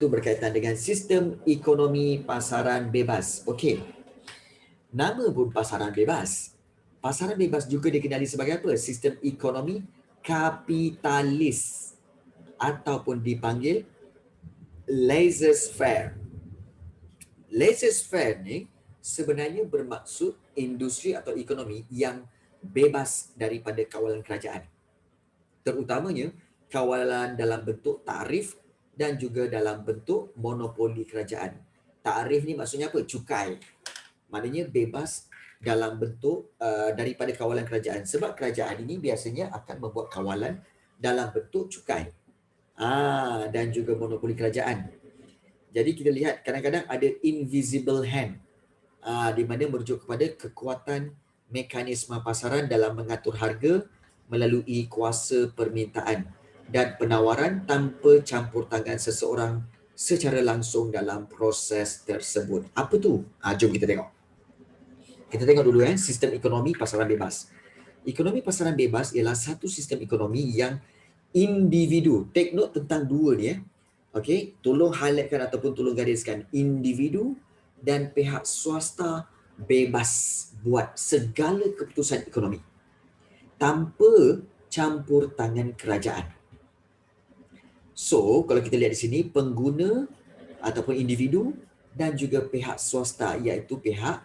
berkaitan dengan sistem ekonomi pasaran bebas. Okey. Nama pun pasaran bebas. Pasaran bebas juga dikenali sebagai apa? Sistem ekonomi kapitalis ataupun dipanggil laissez-faire. Laissez-faire ni sebenarnya bermaksud industri atau ekonomi yang bebas daripada kawalan kerajaan. Terutamanya kawalan dalam bentuk tarif dan juga dalam bentuk monopoli kerajaan. Tarif ni maksudnya apa? Cukai. Maknanya bebas dalam bentuk daripada kawalan kerajaan. Sebab kerajaan ini biasanya akan membuat kawalan dalam bentuk cukai. Dan juga monopoli kerajaan. Jadi kita lihat kadang-kadang ada invisible hand di mana merujuk kepada kekuatan mekanisme pasaran dalam mengatur harga melalui kuasa permintaan dan penawaran tanpa campur tangan seseorang secara langsung dalam proses tersebut. Apa tu? Jom kita tengok. Kita tengok dulu sistem ekonomi pasaran bebas. Ekonomi pasaran bebas ialah satu sistem ekonomi yang individu. Take note tentang dua ni. Okey, tolong highlightkan ataupun tolong gariskan. Individu dan pihak swasta bebas buat segala keputusan ekonomi tanpa campur tangan kerajaan. So, kalau kita lihat di sini, pengguna ataupun individu dan juga pihak swasta iaitu pihak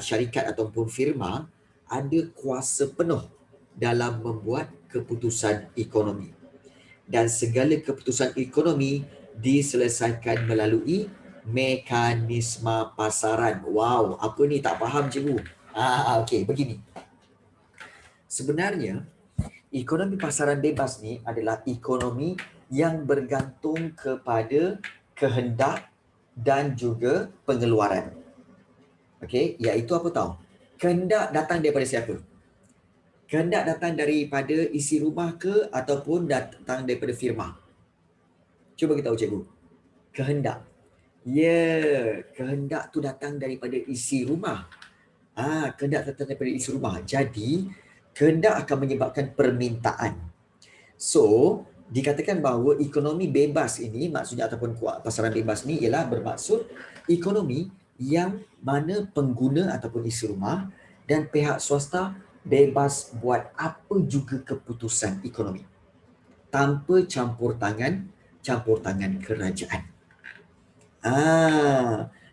syarikat ataupun firma ada kuasa penuh dalam membuat keputusan ekonomi. Dan segala keputusan ekonomi diselesaikan melalui mekanisme pasaran. Wow, apa ni tak faham cikgu? Okey, begini. Sebenarnya, ekonomi pasaran bebas ni adalah ekonomi yang bergantung kepada kehendak dan juga pengeluaran. Okey, iaitu apa tahu? Kehendak datang daripada siapa? Kehendak datang daripada isi rumah ke ataupun datang daripada firma? Cuba kita tahu cikgu. Kehendak. Kehendak tu datang daripada isi rumah. Kehendak datang daripada isi rumah. Jadi, kehendak akan menyebabkan permintaan. So, dikatakan bahawa ekonomi bebas ini, maksudnya ataupun pasaran bebas ni ialah bermaksud ekonomi yang mana pengguna ataupun isi rumah dan pihak swasta bebas buat apa juga keputusan ekonomi tanpa campur tangan kerajaan.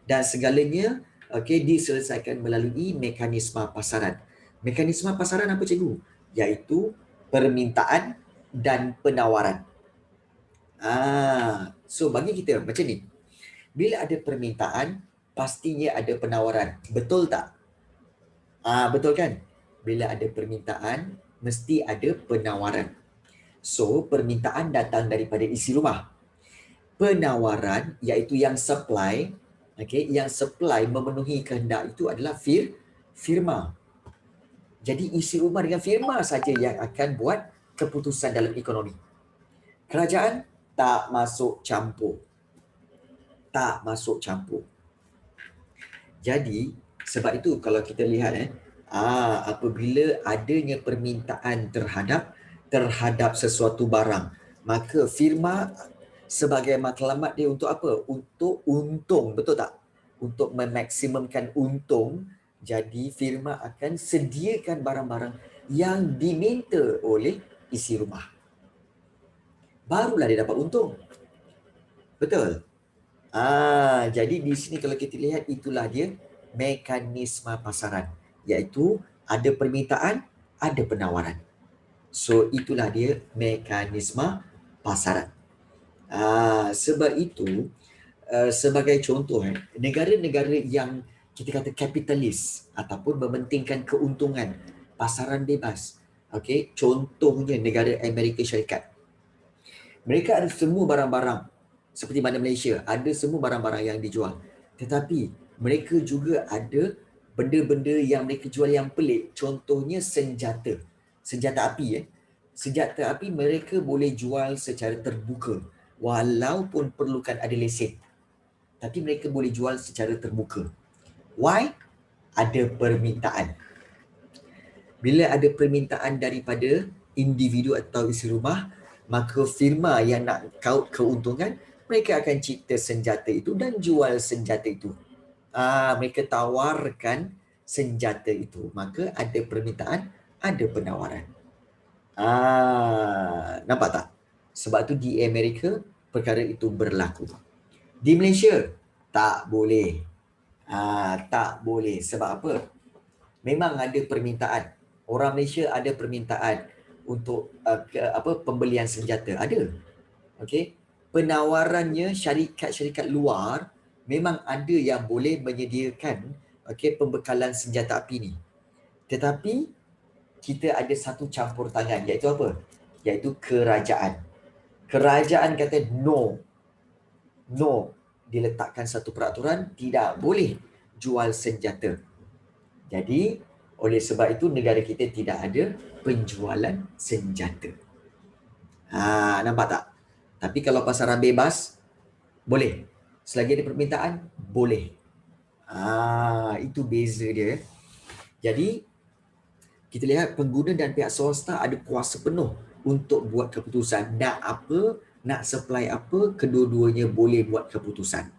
Dan segalanya diselesaikan melalui mekanisme pasaran. Mekanisme pasaran apa cikgu? Iaitu permintaan dan penawaran. So bagi kita macam ni. Bila ada permintaan, pastinya ada penawaran. Betul tak? Betul kan? Bila ada permintaan, mesti ada penawaran. So, permintaan datang daripada isi rumah. Penawaran iaitu yang supply, yang supply memenuhi kehendak itu adalah firma. Jadi isi rumah dengan firma saja yang akan buat keputusan dalam ekonomi. Kerajaan tak masuk campur. Jadi sebab itu kalau kita lihat apabila adanya permintaan terhadap sesuatu barang, maka firma sebagai matlamat dia untuk apa? Untuk untung, betul tak? Untuk memaksimumkan untung, jadi firma akan sediakan barang-barang yang diminta oleh isi rumah. Barulah dia dapat untung. Betul? Jadi di sini kalau kita lihat itulah dia mekanisme pasaran, iaitu ada permintaan, ada penawaran. So itulah dia mekanisme pasaran. Sebab itu sebagai contoh negara-negara yang kita kata kapitalis ataupun mementingkan keuntungan, pasaran bebas. Contohnya negara Amerika Syarikat. Mereka ada semua barang-barang seperti mana Malaysia, ada semua barang-barang yang dijual. Tetapi mereka juga ada benda-benda yang mereka jual yang pelik. Contohnya senjata api. Senjata api mereka boleh jual secara terbuka walaupun perlukan ada lesen. Tapi mereka boleh jual secara terbuka. Why? Ada permintaan. Bila ada permintaan daripada individu atau isi rumah, maka firma yang nak kaut keuntungan mereka akan cipta senjata itu dan jual senjata itu. Mereka tawarkan senjata itu. Maka ada permintaan, ada penawaran. Nampak tak? Sebab tu di Amerika perkara itu berlaku. Di Malaysia tak boleh. Tak boleh. Sebab apa? Memang ada permintaan. Orang Malaysia ada permintaan untuk pembelian senjata. Ada. Okey. Penawarannya syarikat-syarikat luar memang ada yang boleh menyediakan pembekalan senjata api ni. Tetapi kita ada satu campur tangan, iaitu apa? Iaitu kerajaan. Kerajaan kata no. Diletakkan satu peraturan, tidak boleh jual senjata. Jadi, oleh sebab itu negara kita tidak ada penjualan senjata. Nampak tak? Tapi kalau pasaran bebas, boleh. Selagi ada permintaan, boleh. Itu beza dia. Jadi, kita lihat pengguna dan pihak swasta ada kuasa penuh untuk buat keputusan. Nak apa, nak supply apa, kedua-duanya boleh buat keputusan.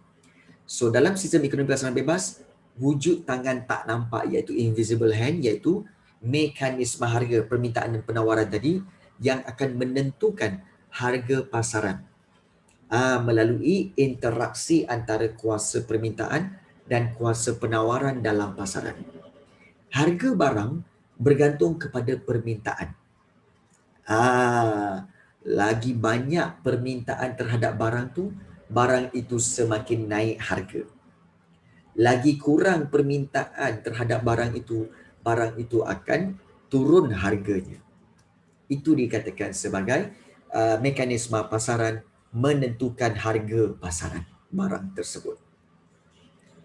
So, dalam sistem ekonomi pasaran bebas, wujud tangan tak nampak iaitu invisible hand, iaitu mekanisme harga, permintaan dan penawaran tadi yang akan menentukan harga pasaran melalui interaksi antara kuasa permintaan dan kuasa penawaran dalam pasaran. Harga barang bergantung kepada permintaan. Lagi banyak permintaan terhadap barang tu, barang itu semakin naik harga. Lagi kurang permintaan terhadap barang itu akan turun harganya. Itu dikatakan sebagai mekanisme pasaran menentukan harga pasaran barang tersebut.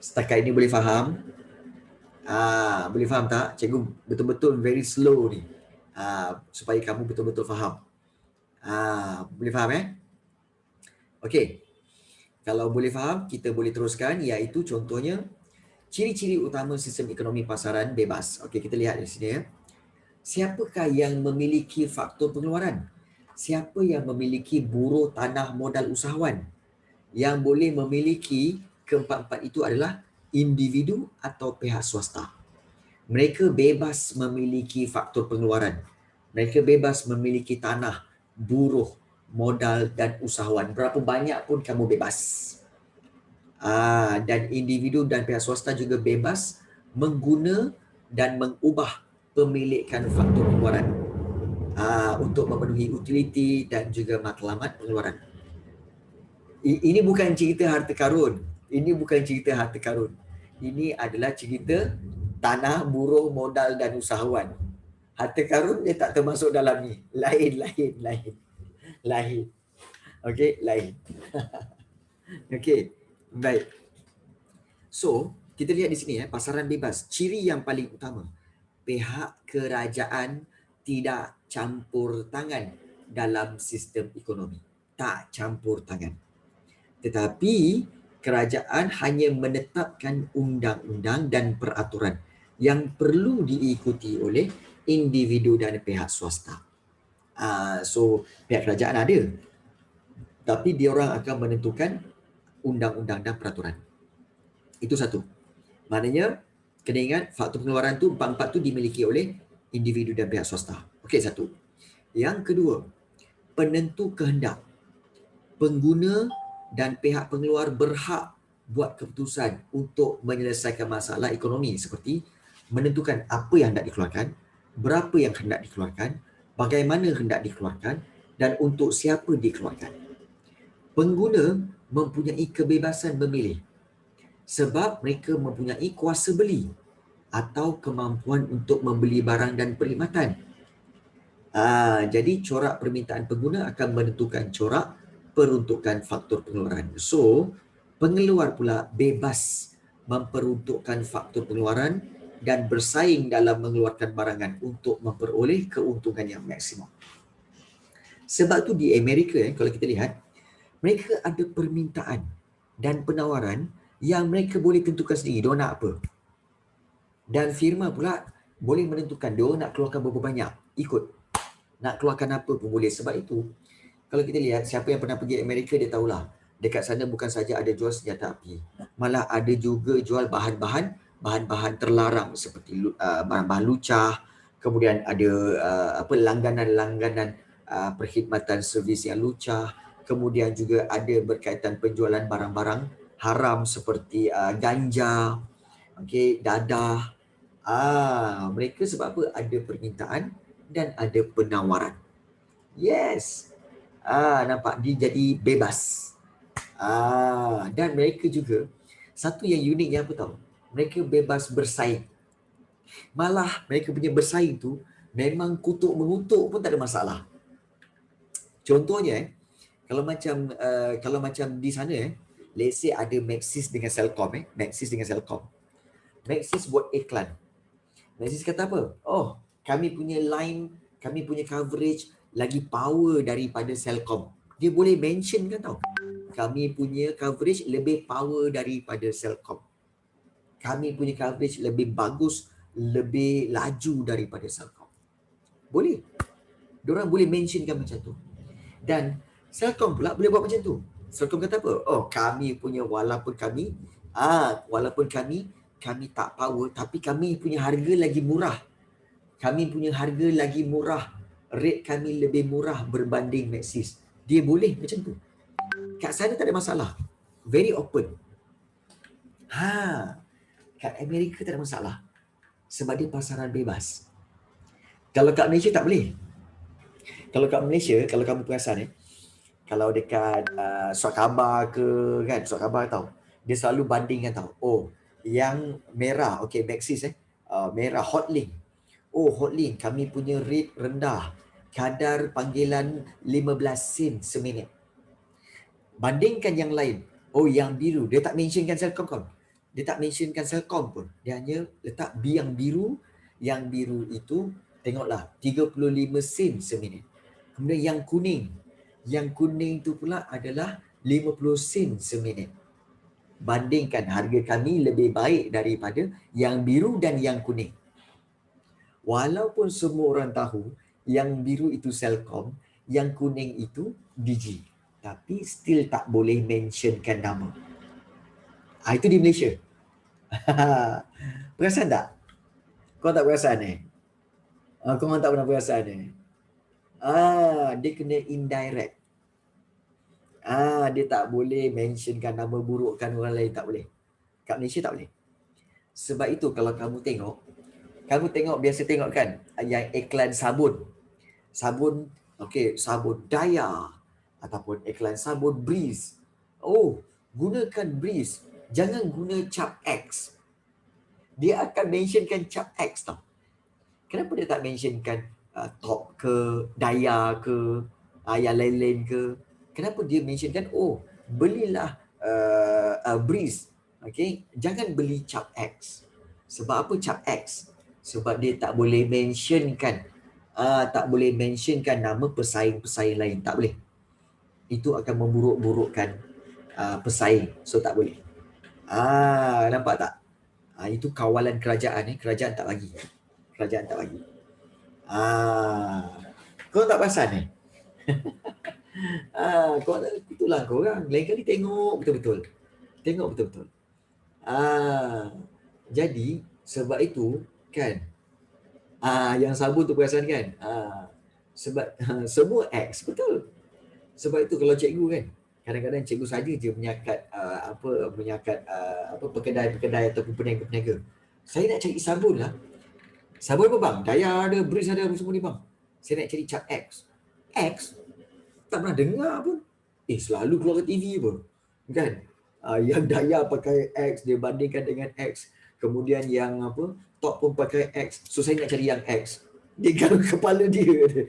Setakat ini boleh faham? Boleh faham tak? Cikgu betul-betul very slow ni. Supaya kamu betul-betul faham. Boleh faham Okey. Kalau boleh faham, kita boleh teruskan, iaitu contohnya ciri-ciri utama sistem ekonomi pasaran bebas. Okey, kita lihat di sini Siapakah yang memiliki faktor pengeluaran? Siapa yang memiliki buruh tanah modal usahawan? Yang boleh memiliki keempat-empat itu adalah individu atau pihak swasta. Mereka bebas memiliki faktor pengeluaran. Mereka bebas memiliki tanah, buruh, modal dan usahawan. Berapa banyak pun kamu bebas. Dan individu dan pihak swasta juga bebas mengguna dan mengubah pemilikan faktor pengeluaran untuk memenuhi utiliti dan juga matlamat pengeluaran. Ini bukan cerita harta karun. Ini bukan cerita harta karun. Ini adalah cerita tanah, buruh, modal dan usahawan. Harta karun dia tak termasuk dalam ni. Lain. Okey, lain. Okey, baik. So, kita lihat di sini pasaran bebas. Ciri yang paling utama, pihak kerajaan tidak campur tangan dalam sistem ekonomi. Tak campur tangan. Tetapi kerajaan hanya menetapkan undang-undang dan peraturan yang perlu diikuti oleh individu dan pihak swasta. So pihak kerajaan ada, tapi diorang akan menentukan undang-undang dan peraturan. Itu satu. Maknanya kena ingat faktor pengeluaran tu empat-empat tu dimiliki oleh individu dan pihak swasta. Okey, satu. Yang kedua, penentu kehendak. Pengguna dan pihak pengeluar berhak buat keputusan untuk menyelesaikan masalah ekonomi seperti menentukan apa yang hendak dikeluarkan, berapa yang hendak dikeluarkan, bagaimana hendak dikeluarkan dan untuk siapa dikeluarkan. Pengguna mempunyai kebebasan memilih sebab mereka mempunyai kuasa beli atau kemampuan untuk membeli barang dan perkhidmatan. Jadi corak permintaan pengguna akan menentukan corak peruntukan faktor pengeluaran. So, pengeluar pula bebas memperuntukkan faktor pengeluaran dan bersaing dalam mengeluarkan barangan untuk memperoleh keuntungan yang maksimum. Sebab tu di Amerika kalau kita lihat, mereka ada permintaan dan penawaran yang mereka boleh tentukan sendiri, diorang nak apa. Dan firma pula boleh menentukan diorang nak keluarkan berapa banyak, ikut. Nak keluarkan apa pun boleh. Sebab itu, kalau kita lihat siapa yang pernah pergi Amerika, dia tahulah Dekat sana bukan saja ada jual senjata api, malah ada juga jual bahan-bahan terlarang seperti bahan-bahan lucah, kemudian ada langganan-langganan perkhidmatan servis yang lucah, kemudian juga ada berkaitan penjualan barang-barang haram seperti ganja, okey, dadah. Mereka sebab apa? Ada permintaan dan ada penawaran. Yes. Nampak dia jadi bebas. Dan mereka juga satu yang unik yang apa tahu? Mereka bebas bersaing. Malah mereka punya bersaing tu memang kutuk mengutuk pun tak ada masalah. Contohnya kalau macam di sana let's say ada Maxis dengan Celcom Maxis buat iklan. Maxis kata apa? Oh, kami punya line, kami punya coverage lagi power daripada Celcom. Dia boleh mention kan tau. Kami punya coverage lebih power daripada Celcom. Kami punya coverage lebih bagus, lebih laju daripada Celcom. Boleh. Diorang boleh mentionkan macam tu. Dan Celcom pula boleh buat macam tu. Celcom kata apa? Oh, kami punya walaupun kami tak power tapi kami punya harga lagi murah. Kami punya harga lagi murah. Rate kami lebih murah berbanding Maxis. Dia boleh macam tu. Kat sana tak ada masalah. Very open. Kat Amerika tak ada masalah. Sebab dia pasaran bebas. Kalau kat Malaysia tak boleh. Kalau kat Malaysia, kalau kamu perasan kalau dekat surat khabar ke kan, surat khabar tahu. Dia selalu bandingkan tahu. Oh, yang merah, okey Maxis merah Hotlink. Oh, Hotlink kami punya rate rendah. Kadar panggilan 15 sen seminit. Bandingkan yang lain. Oh, yang biru. Dia tak mentionkan Celcom kan? Dia tak mentionkan Celcom pun. Dia hanya letak yang biru. Yang biru itu, tengoklah, 35 sen seminit. Kemudian yang kuning. Yang kuning itu pula adalah 50 sen seminit. Bandingkan harga kami lebih baik daripada yang biru dan yang kuning. Walaupun semua orang tahu yang biru itu Celcom, yang kuning itu Digi. Tapi still tak boleh mentionkan nama. Itu di Malaysia. Perasan tak? Kau tak perasan kau orang tak pernah perasan dia kena indirect. Dia tak boleh mentionkan nama burukkan orang lain, tak boleh. Kat Malaysia tak boleh. Sebab itu kalau kamu tengok biasa tengok kan yang iklan sabun. Sabun, okey, sabun Daya ataupun iklan sabun Breeze. Oh, gunakan Breeze. Jangan guna cap X. Dia akan mentionkan cap X tau. Kenapa dia tak mentionkan top ke, Daya ke, yang lain-lain ke? Kenapa dia mentionkan, oh, belilah Breeze. Okay? Jangan beli cap X. Sebab apa cap X? Sebab dia tak boleh mentionkan nama pesaing-pesaing lain. Tak boleh. Itu akan memburuk-burukkan pesaing. So tak boleh. Nampak tak? Itu kawalan kerajaan Kerajaan tak bagi. Kerajaan tak bagi. Kau tak perasan kau itulah korang. Lain kali tengok betul-betul. Tengok betul-betul. Jadi sebab itu kan yang sabun tu perasan kan? Sebab semua X betul. Sebab itu kalau cikgu kan kadang-kadang cikgu saja je menyakat pekedai-pekedai ataupun peniaga-peniaga. Saya nak cari sabun lah. Sabun apa bang? Daya ada, Breeze ada, semua ni bang. Saya nak cari cap X. X? Tak pernah dengar pun. Selalu keluar ke TV pun. Kan? Yang Daya pakai X, dia bandingkan dengan X. Kemudian yang top pun pakai X. So saya nak cari yang X. Dia garuk kepala dia.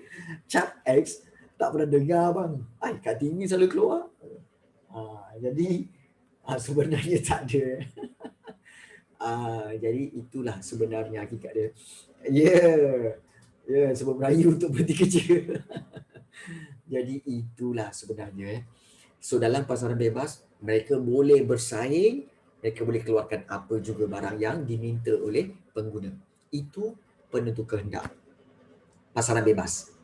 Cap X? Tak pernah dengar bang. Kat TV selalu keluar. Jadi sebenarnya tak ada. Jadi itulah sebenarnya hakikat dia. Sebab Melayu untuk berhenti kerja. Jadi itulah sebenarnya. So dalam pasaran bebas, mereka boleh bersaing, mereka boleh keluarkan apa juga barang yang diminta oleh pengguna. Itu penentu kehendak. Pasaran bebas.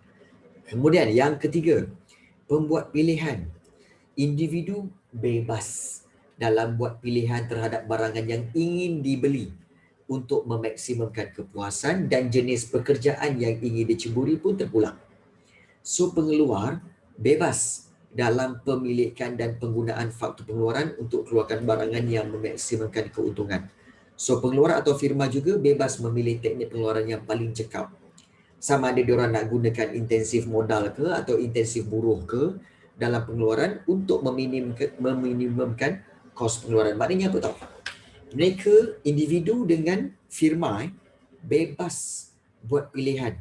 Kemudian yang ketiga, pembuat pilihan. Individu bebas dalam buat pilihan terhadap barangan yang ingin dibeli untuk memaksimumkan kepuasan, dan jenis pekerjaan yang ingin diceburi pun terpulang. So pengeluar bebas dalam pemilikan dan penggunaan faktor pengeluaran untuk keluarkan barangan yang memaksimumkan keuntungan. So pengeluar atau firma juga bebas memilih teknik pengeluaran yang paling cekap. Sama ada diorang nak gunakan intensif modal ke atau intensif buruh ke dalam pengeluaran untuk meminimumkan kos pengeluaran. Maknanya apa tau? Mereka individu dengan firma bebas buat pilihan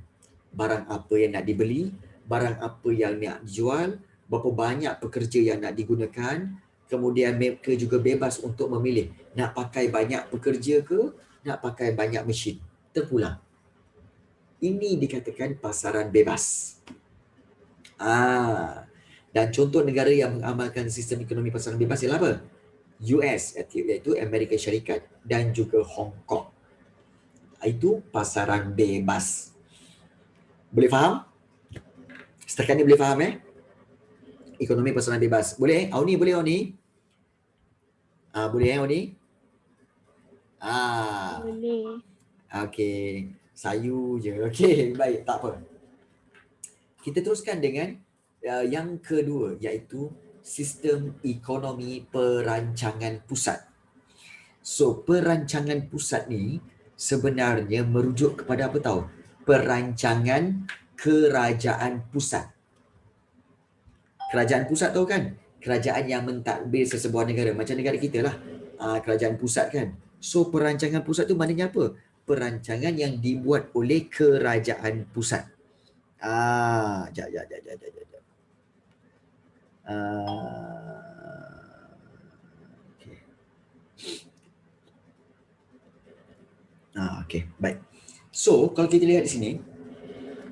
barang apa yang nak dibeli, barang apa yang nak dijual, berapa banyak pekerja yang nak digunakan. Kemudian mereka juga bebas untuk memilih nak pakai banyak pekerja ke, nak pakai banyak mesin. Terpulang. Ini dikatakan pasaran bebas. Dan contoh negara yang mengamalkan sistem ekonomi pasaran bebas ialah apa? US, iaitu Amerika Syarikat, dan juga Hong Kong. Itu pasaran bebas. Boleh faham? Setakat ni boleh faham ekonomi pasaran bebas. Boleh? Auni boleh Auni? Boleh Auni? Boleh. Okey. Sayu je. Okey, baik, tak apa. Kita teruskan dengan yang kedua, iaitu sistem ekonomi perancangan pusat. So, perancangan pusat ni sebenarnya merujuk kepada apa tahu? Perancangan kerajaan pusat. Kerajaan pusat tahu kan? Kerajaan yang mentadbir sesebuah negara. Macam negara kita lah. Kerajaan pusat kan. So, perancangan pusat tu maknanya apa? Perancangan yang dibuat oleh kerajaan pusat. Jap. Okay, baik. So, kalau kita lihat di sini,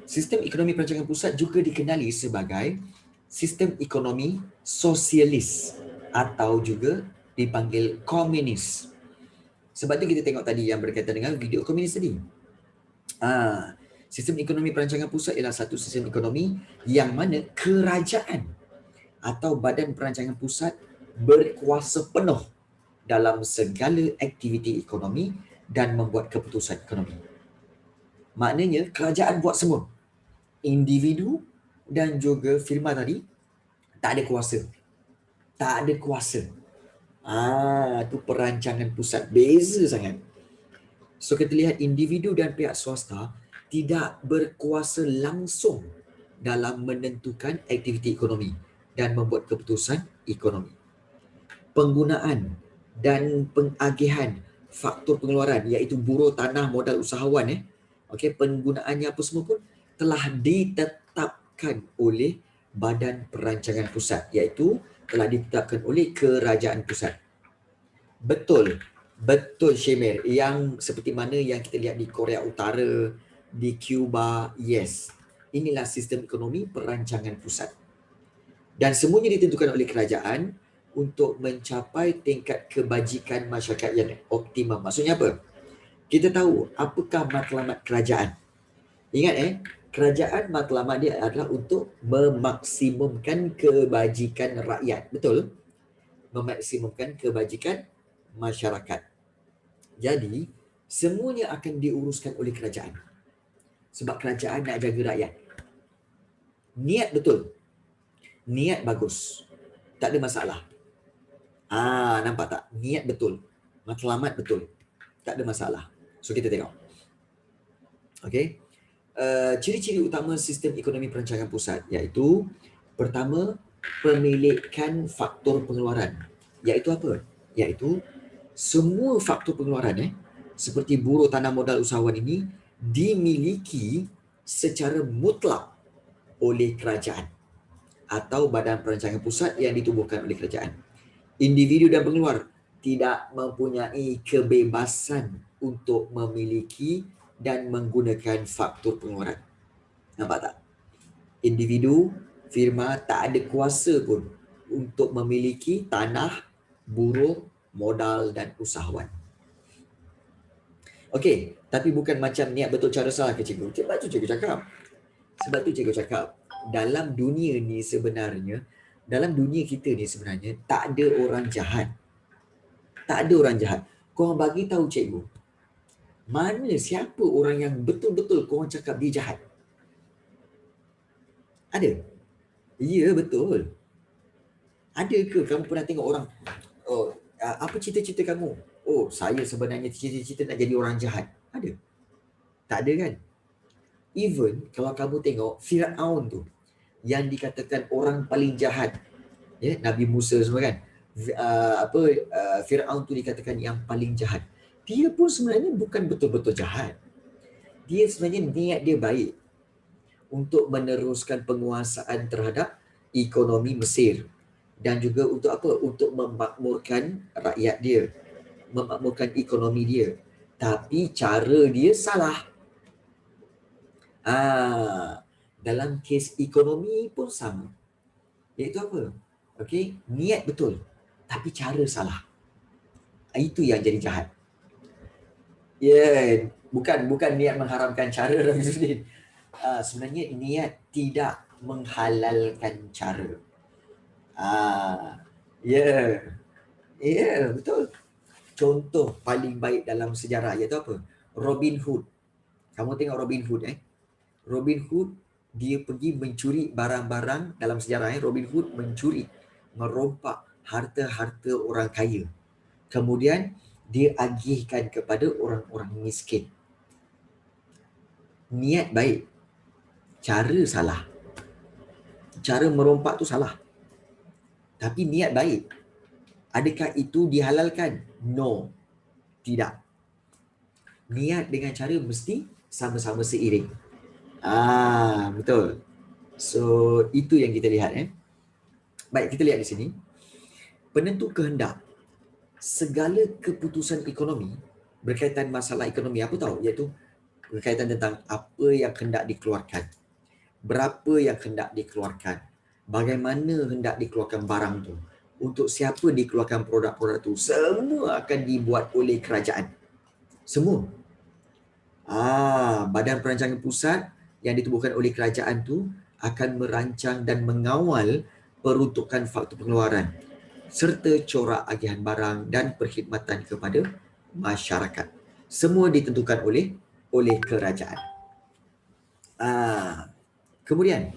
sistem ekonomi perancangan pusat juga dikenali sebagai sistem ekonomi sosialis atau juga dipanggil komunis. Sebab tu kita tengok tadi yang berkaitan dengan video komunis tadi. Sistem ekonomi perancangan pusat ialah satu sistem ekonomi yang mana kerajaan atau badan perancangan pusat berkuasa penuh dalam segala aktiviti ekonomi dan membuat keputusan ekonomi. Maknanya kerajaan buat semua. Individu dan juga firma tadi tak ada kuasa. Tak ada kuasa. Tu perancangan pusat. Beza sangat. So kita lihat individu dan pihak swasta tidak berkuasa langsung dalam menentukan aktiviti ekonomi dan membuat keputusan ekonomi. Penggunaan dan pengagihan faktor pengeluaran iaitu buruh, tanah, modal usahawan penggunaannya apa semua pun telah ditetapkan oleh Badan Perancangan Pusat, iaitu telah ditetapkan oleh kerajaan pusat. Betul Syemir, yang seperti mana yang kita lihat di Korea Utara, di Cuba, yes. Inilah sistem ekonomi perancangan pusat. Dan semuanya ditentukan oleh kerajaan untuk mencapai tingkat kebajikan masyarakat yang optimum. Maksudnya apa? Kita tahu apakah matlamat kerajaan. Ingat kerajaan matlamat dia adalah untuk memaksimumkan kebajikan rakyat. Betul? Memaksimumkan kebajikan masyarakat. Jadi, semuanya akan diuruskan oleh kerajaan. Sebab kerajaan nak jaga rakyat. Niat betul. Niat bagus. Tak ada masalah. Nampak tak? Niat betul. Matlamat betul. Tak ada masalah. So, kita tengok. Okey. Ciri-ciri utama sistem ekonomi perancangan pusat iaitu pertama, pemilikan faktor pengeluaran. Iaitu apa? Iaitu semua faktor pengeluaran seperti buruh, tanah, modal usahawan ini dimiliki secara mutlak oleh kerajaan atau badan perancangan pusat yang ditubuhkan oleh kerajaan. Individu dan pengeluar tidak mempunyai kebebasan untuk memiliki dan menggunakan faktor pengeluaran. Nampak tak? Individu, firma tak ada kuasa pun untuk memiliki tanah, buruh, modal dan usahawan. Okey, tapi bukan macam niat betul cara salah ke cikgu? Sebab tu cikgu cakap. Dalam dunia ni sebenarnya dalam dunia kita ni sebenarnya tak ada orang jahat. Tak ada orang jahat. Korang bagi tahu cikgu, mana siapa orang yang betul-betul korang cakap dia jahat? Ada? Ya, betul. Ada ke kamu pernah tengok orang, oh, apa cita-cita kamu? Oh, saya sebenarnya cita-cita nak jadi orang jahat. Ada? Tak ada kan? Even kalau kamu tengok Firaun tu, yang dikatakan orang paling jahat, ya, Nabi Musa semua kan, Firaun tu dikatakan yang paling jahat. Dia pun sebenarnya bukan betul-betul jahat. Dia sebenarnya niat dia baik untuk meneruskan penguasaan terhadap ekonomi Mesir, dan juga untuk apa? Untuk memakmurkan rakyat dia, memakmurkan ekonomi dia. Tapi cara dia salah. Dalam kes ekonomi pun sama. Iaitu apa? Okey, niat betul tapi cara salah. Itu yang jadi jahat. Ya, bukan niat mengharamkan cara, Rafizuddin. Sebenarnya niat tidak menghalalkan cara. Ya, betul. Contoh paling baik dalam sejarah iaitu apa? Robin Hood. Kamu tengok Robin Hood Robin Hood dia pergi mencuri barang-barang dalam sejarah. Robin Hood mencuri, merompak harta-harta orang kaya. Kemudian dia agihkan kepada orang-orang miskin. Niat baik, cara salah. Cara merompak tu salah. Tapi niat baik. Adakah itu dihalalkan? No. Tidak. Niat dengan cara mesti sama-sama seiring. Betul. So, itu yang kita lihat. Baik, kita lihat di sini. Penentu kehendak. Segala keputusan ekonomi berkaitan masalah ekonomi, apa tahu? Iaitu berkaitan tentang apa yang hendak dikeluarkan, berapa yang hendak dikeluarkan, bagaimana hendak dikeluarkan barang tu, untuk siapa dikeluarkan produk-produk tu, semua akan dibuat oleh kerajaan. Semua. Badan Perancangan Pusat yang ditubuhkan oleh kerajaan tu akan merancang dan mengawal peruntukan faktur pengeluaran serta corak agihan barang dan perkhidmatan kepada masyarakat. Semua ditentukan oleh kerajaan. Kemudian,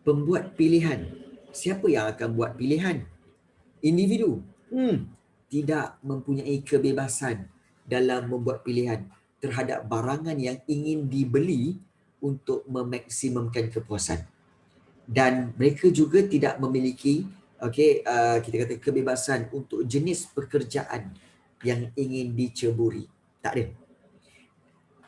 pembuat pilihan. Siapa yang akan buat pilihan? Individu. Tidak mempunyai kebebasan dalam membuat pilihan terhadap barangan yang ingin dibeli untuk memaksimumkan kepuasan. Dan mereka juga tidak memiliki kita kata kebebasan untuk jenis pekerjaan yang ingin diceburi. Tak ada.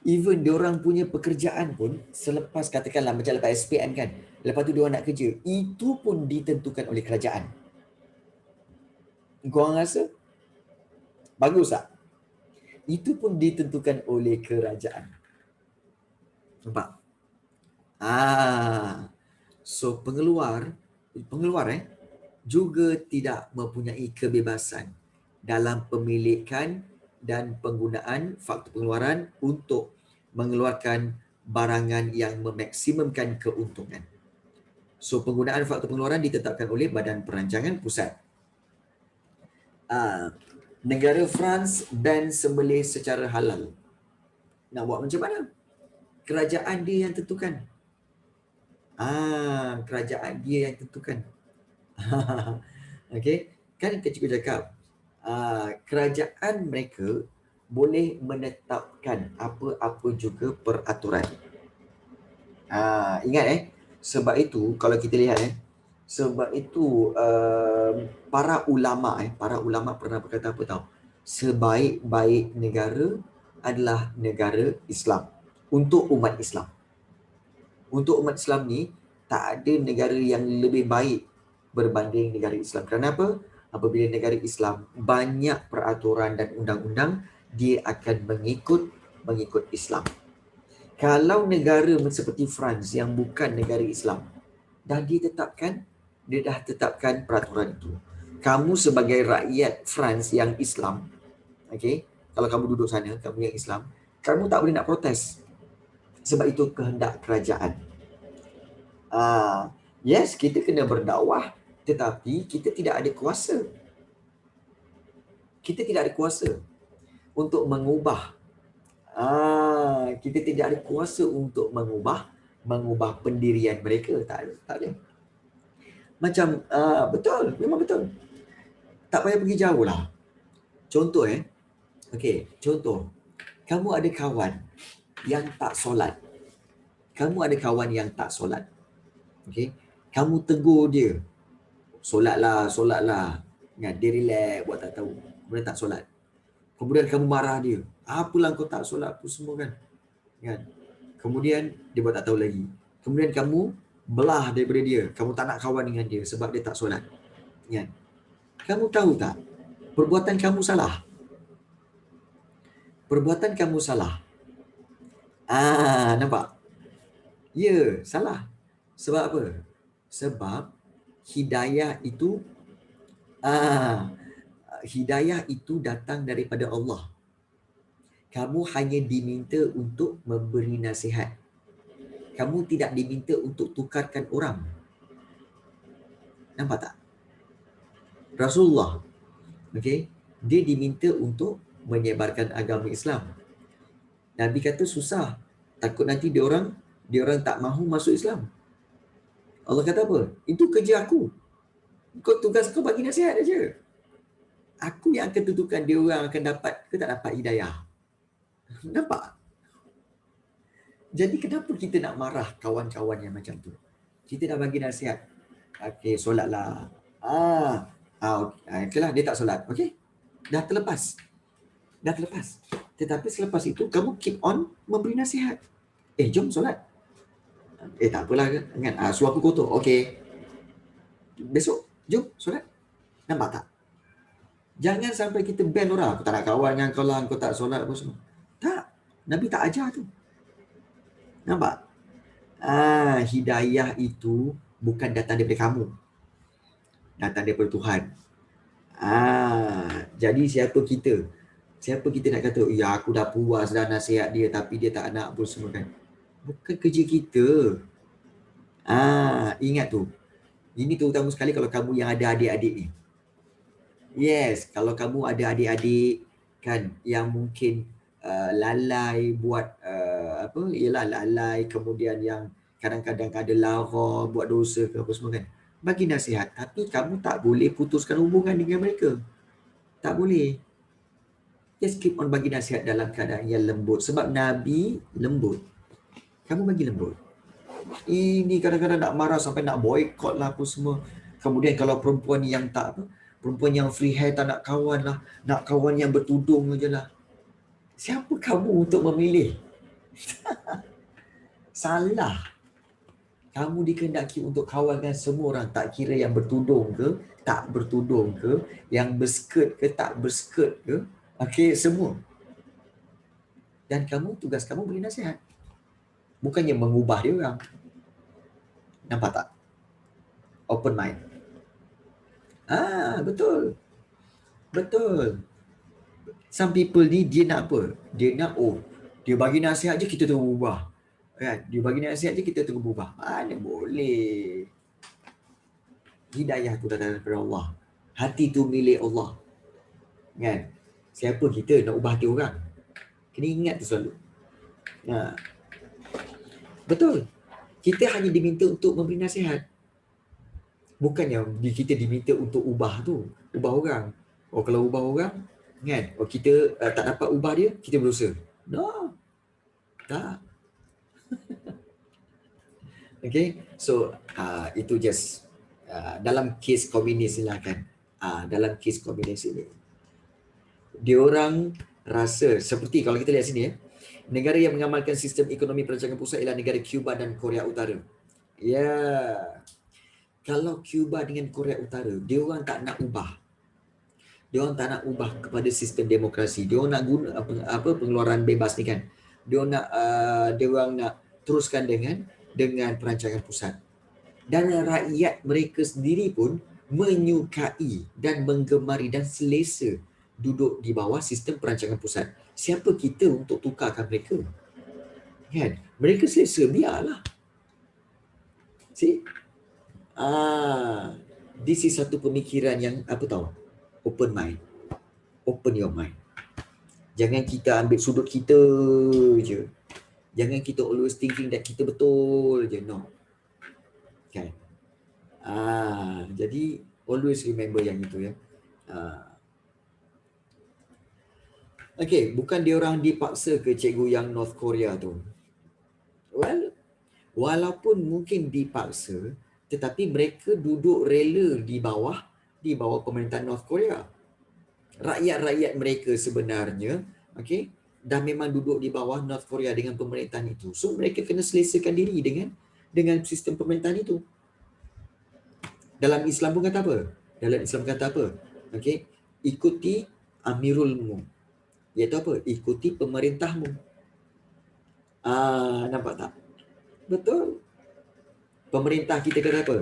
Even diorang punya pekerjaan pun, selepas katakanlah macam lepas SPM kan, lepas tu diorang nak kerja, itu pun ditentukan oleh kerajaan. Korang rasa bagus tak? Itu pun ditentukan oleh kerajaan. Nampak? So pengeluar juga tidak mempunyai kebebasan dalam pemilikan dan penggunaan faktor pengeluaran untuk mengeluarkan barangan yang memaksimumkan keuntungan. So penggunaan faktor pengeluaran ditetapkan oleh Badan Perancangan Pusat. Negara France ban sembelih secara halal. Nak buat macam mana? Kerajaan dia yang tentukan. Kerajaan dia yang tentukan. Okey, kan cikgu cakap kerajaan mereka boleh menetapkan apa-apa juga peraturan. Ingat sebab itu kalau kita lihat sebab itu para ulama pernah berkata apa tahu? Sebaik-baik negara adalah negara Islam untuk umat Islam. Untuk umat Islam ni tak ada negara yang lebih baik berbanding negara Islam. Kenapa? Apabila negara Islam banyak peraturan dan undang-undang, dia akan mengikut Islam. Kalau negara seperti France yang bukan negara Islam, dah tetapkan peraturan itu. Kamu sebagai rakyat France yang Islam, kalau kamu duduk sana, kamu yang Islam, kamu tak boleh nak protes. Sebab itu kehendak kerajaan. Yes, kita kena berdakwah Tetapi kita tidak ada kuasa. Kita tidak ada kuasa untuk mengubah. Kita tidak ada kuasa untuk mengubah pendirian mereka. Tak ada. Macam, betul, memang betul. Tak payah pergi jauh lah. Contoh okey, contoh. Kamu ada kawan yang tak solat. Kamu ada kawan yang tak solat. Okey. Kamu tegur dia. Solatlah. Kan? Dia relax, buat tak tahu. Kemudian tak solat. Kemudian kamu marah dia. Apalah kau tak solat apa semua kan? Kemudian dia buat tak tahu lagi. Kemudian kamu belah daripada dia. Kamu tak nak kawan dengan dia sebab dia tak solat. Kan? Kamu tahu tak? Perbuatan kamu salah. Perbuatan kamu salah. Nampak? Ya, salah. Sebab apa? Sebab hidayah itu hidayah itu datang daripada Allah. Kamu hanya diminta untuk memberi nasihat. Kamu tidak diminta untuk tukarkan orang. Nampak tak? Rasulullah, okey, dia diminta untuk menyebarkan agama Islam. Nabi kata susah. Takut nanti dia orang tak mahu masuk Islam. Allah kata apa? Itu kerja aku. Tugas kau bagi nasihat aja. Aku yang akan tentukan dia orang akan dapat ke tak dapat hidayah. Nampak? Jadi kenapa kita nak marah kawan-kawan yang macam tu? Kita dah bagi nasihat. Okey, solatlah. Okeylah, dia tak solat. Okey. Dah terlepas. Tetapi selepas itu kamu keep on memberi nasihat. Jom solat. Tak apalah kan. Suara aku kotor. Okey. Besok jom solat. Nampak tak? Jangan sampai kita ban orang. Aku tak nak kawan dengan kau lah, kau tak solat apa semua. Tak. Nabi tak ajar tu. Nampak? Hidayah itu bukan datang daripada kamu. Datang daripada Tuhan. Jadi siapa kita nak kata, ya aku dah puas dah nasihat dia tapi dia tak nak apa semua kan. Bukan kerja kita. Ingat tu. Ini terutama sekali kalau kamu yang ada adik-adik ni. Yes, kalau kamu ada adik-adik kan yang mungkin lalai buat lalai, kemudian yang kadang-kadang ada lara, buat dosa ke apa semua kan. Bagi nasihat, tapi kamu tak boleh putuskan hubungan dengan mereka. Tak boleh. Just keep on bagi nasihat dalam keadaan yang lembut. Sebab Nabi lembut. Kamu bagi lembut. Ini kadang-kadang nak marah sampai nak boycott lah apa semua. Kemudian kalau perempuan yang perempuan yang free hair tak nak kawan lah. Nak kawan yang bertudung je lah. Siapa kamu untuk memilih? Salah. Kamu dikehendaki untuk kawan dengan semua orang. Tak kira yang bertudung ke, tak bertudung ke, yang berskirt ke, tak berskirt ke. Okey, semua. Dan tugas kamu beri nasihat. Bukannya mengubah dia orang. Nampak tak? Open mind. Betul. Some people ni dia nak apa? Dia nak dia bagi nasihat je kita terus berubah. Kan? Dia bagi nasihat je kita terus berubah. Mana boleh. Hidayah tu datang daripada Allah. Hati tu milik Allah. Kan? Siapa kita nak ubah hati orang? Kena ingat tu selalu. Betul. Kita hanya diminta untuk memberi nasihat. Bukan yang kita diminta untuk ubah tu. Ubah orang. Kalau ubah orang, kan? Kita tak dapat ubah dia, kita berdosa. No. Tak. Okay. So, itu just dalam kes komunis ni lah kan. Dalam kes komunis ini. Diorang rasa, seperti kalau kita lihat sini negara yang mengamalkan sistem ekonomi perancangan pusat ialah negara Cuba dan Korea Utara. Kalau Cuba dengan Korea Utara, dia orang tak nak ubah. Dia orang tak nak ubah kepada sistem demokrasi. Dia orang nak guna pengeluaran bebas ni kan. Dia orang nak teruskan dengan perancangan pusat. Dan rakyat mereka sendiri pun menyukai dan menggemari dan selesa duduk di bawah sistem perancangan pusat. Siapa kita untuk tukarkan mereka? Kan? Mereka selesa, biarlah. See? This is satu pemikiran yang apa tahu? Open mind. Open your mind. Jangan kita ambil sudut kita je. Jangan kita always thinking that kita betul je. No. Kan? Jadi always remember yang itu ya. Okay, bukan dia orang dipaksa ke cikgu yang North Korea tu. Well, walaupun mungkin dipaksa, tetapi mereka duduk rela di bawah pemerintahan North Korea. Rakyat-rakyat mereka sebenarnya, okay, dah memang duduk di bawah North Korea dengan pemerintahan itu. So mereka kena selesakan diri dengan sistem pemerintahan itu. Dalam Islam pun kata apa? Dalam Islam kata apa? Okay, ikuti amirulmu. Iaitu apa? Ikuti pemerintahmu. Nampak tak? Betul. Pemerintah kita kata apa?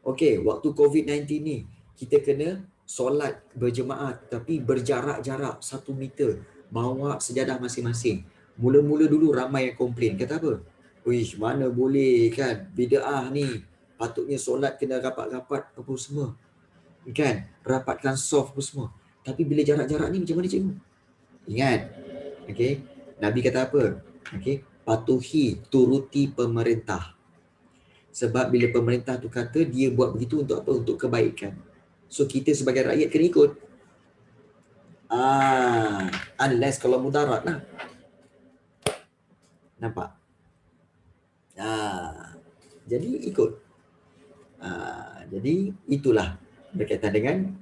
Okey, waktu COVID-19 ni, kita kena solat berjemaah tapi berjarak-jarak 1 meter. Bawa sejadah masing-masing. Mula-mula dulu ramai yang komplain. Kata apa? Wish, mana boleh kan? Bid'ah ni. Patutnya solat kena rapat-rapat apa semua. Kan? Rapatkan soft apa semua. Tapi bila jarak-jarak ni macam mana cikgu? Ingat, okay? Nabi kata apa? Okay? Patuhi, turuti pemerintah. Sebab bila pemerintah tu kata dia buat begitu untuk apa? Untuk kebaikan. So kita sebagai rakyat kena ikut. Unless kalau mudarat lah. Nampak? Jadi ikut. Jadi itulah berkaitan dengan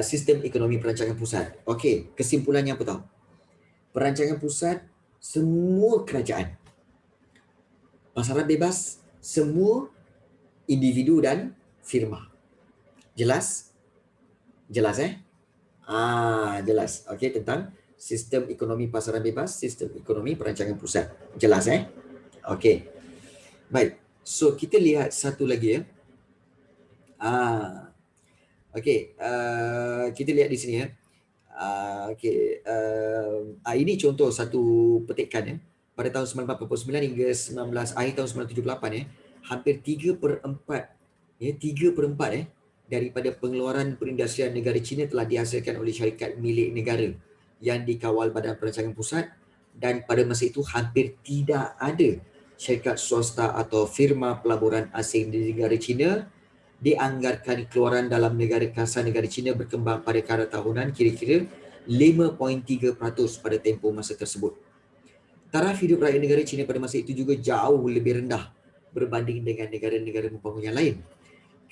sistem ekonomi perancangan pusat. Okey, kesimpulannya apa tahu? Perancangan pusat semua kerajaan. Pasaran bebas semua individu dan firma. Jelas? Jelas jelas. Okey, tentang sistem ekonomi pasaran bebas, sistem ekonomi perancangan pusat. Jelas Okey. Baik. So kita lihat satu lagi ya. Okey, kita lihat di sini ya. Okey, ini contoh satu petikan ya. Pada tahun 1949 hingga akhir tahun 1978 ya, hampir 3/4 daripada pengeluaran perindustrian negara China telah dihasilkan oleh syarikat milik negara yang dikawal Badan Perancangan Pusat, dan pada masa itu hampir tidak ada syarikat swasta atau firma pelaburan asing di negara China. Dianggarkan keluaran dalam negara kasar negara China berkembang pada kadar tahunan kira-kira 5.3% pada tempoh masa tersebut. Taraf hidup rakyat negara China pada masa itu juga jauh lebih rendah berbanding dengan negara-negara pembangun yang lain.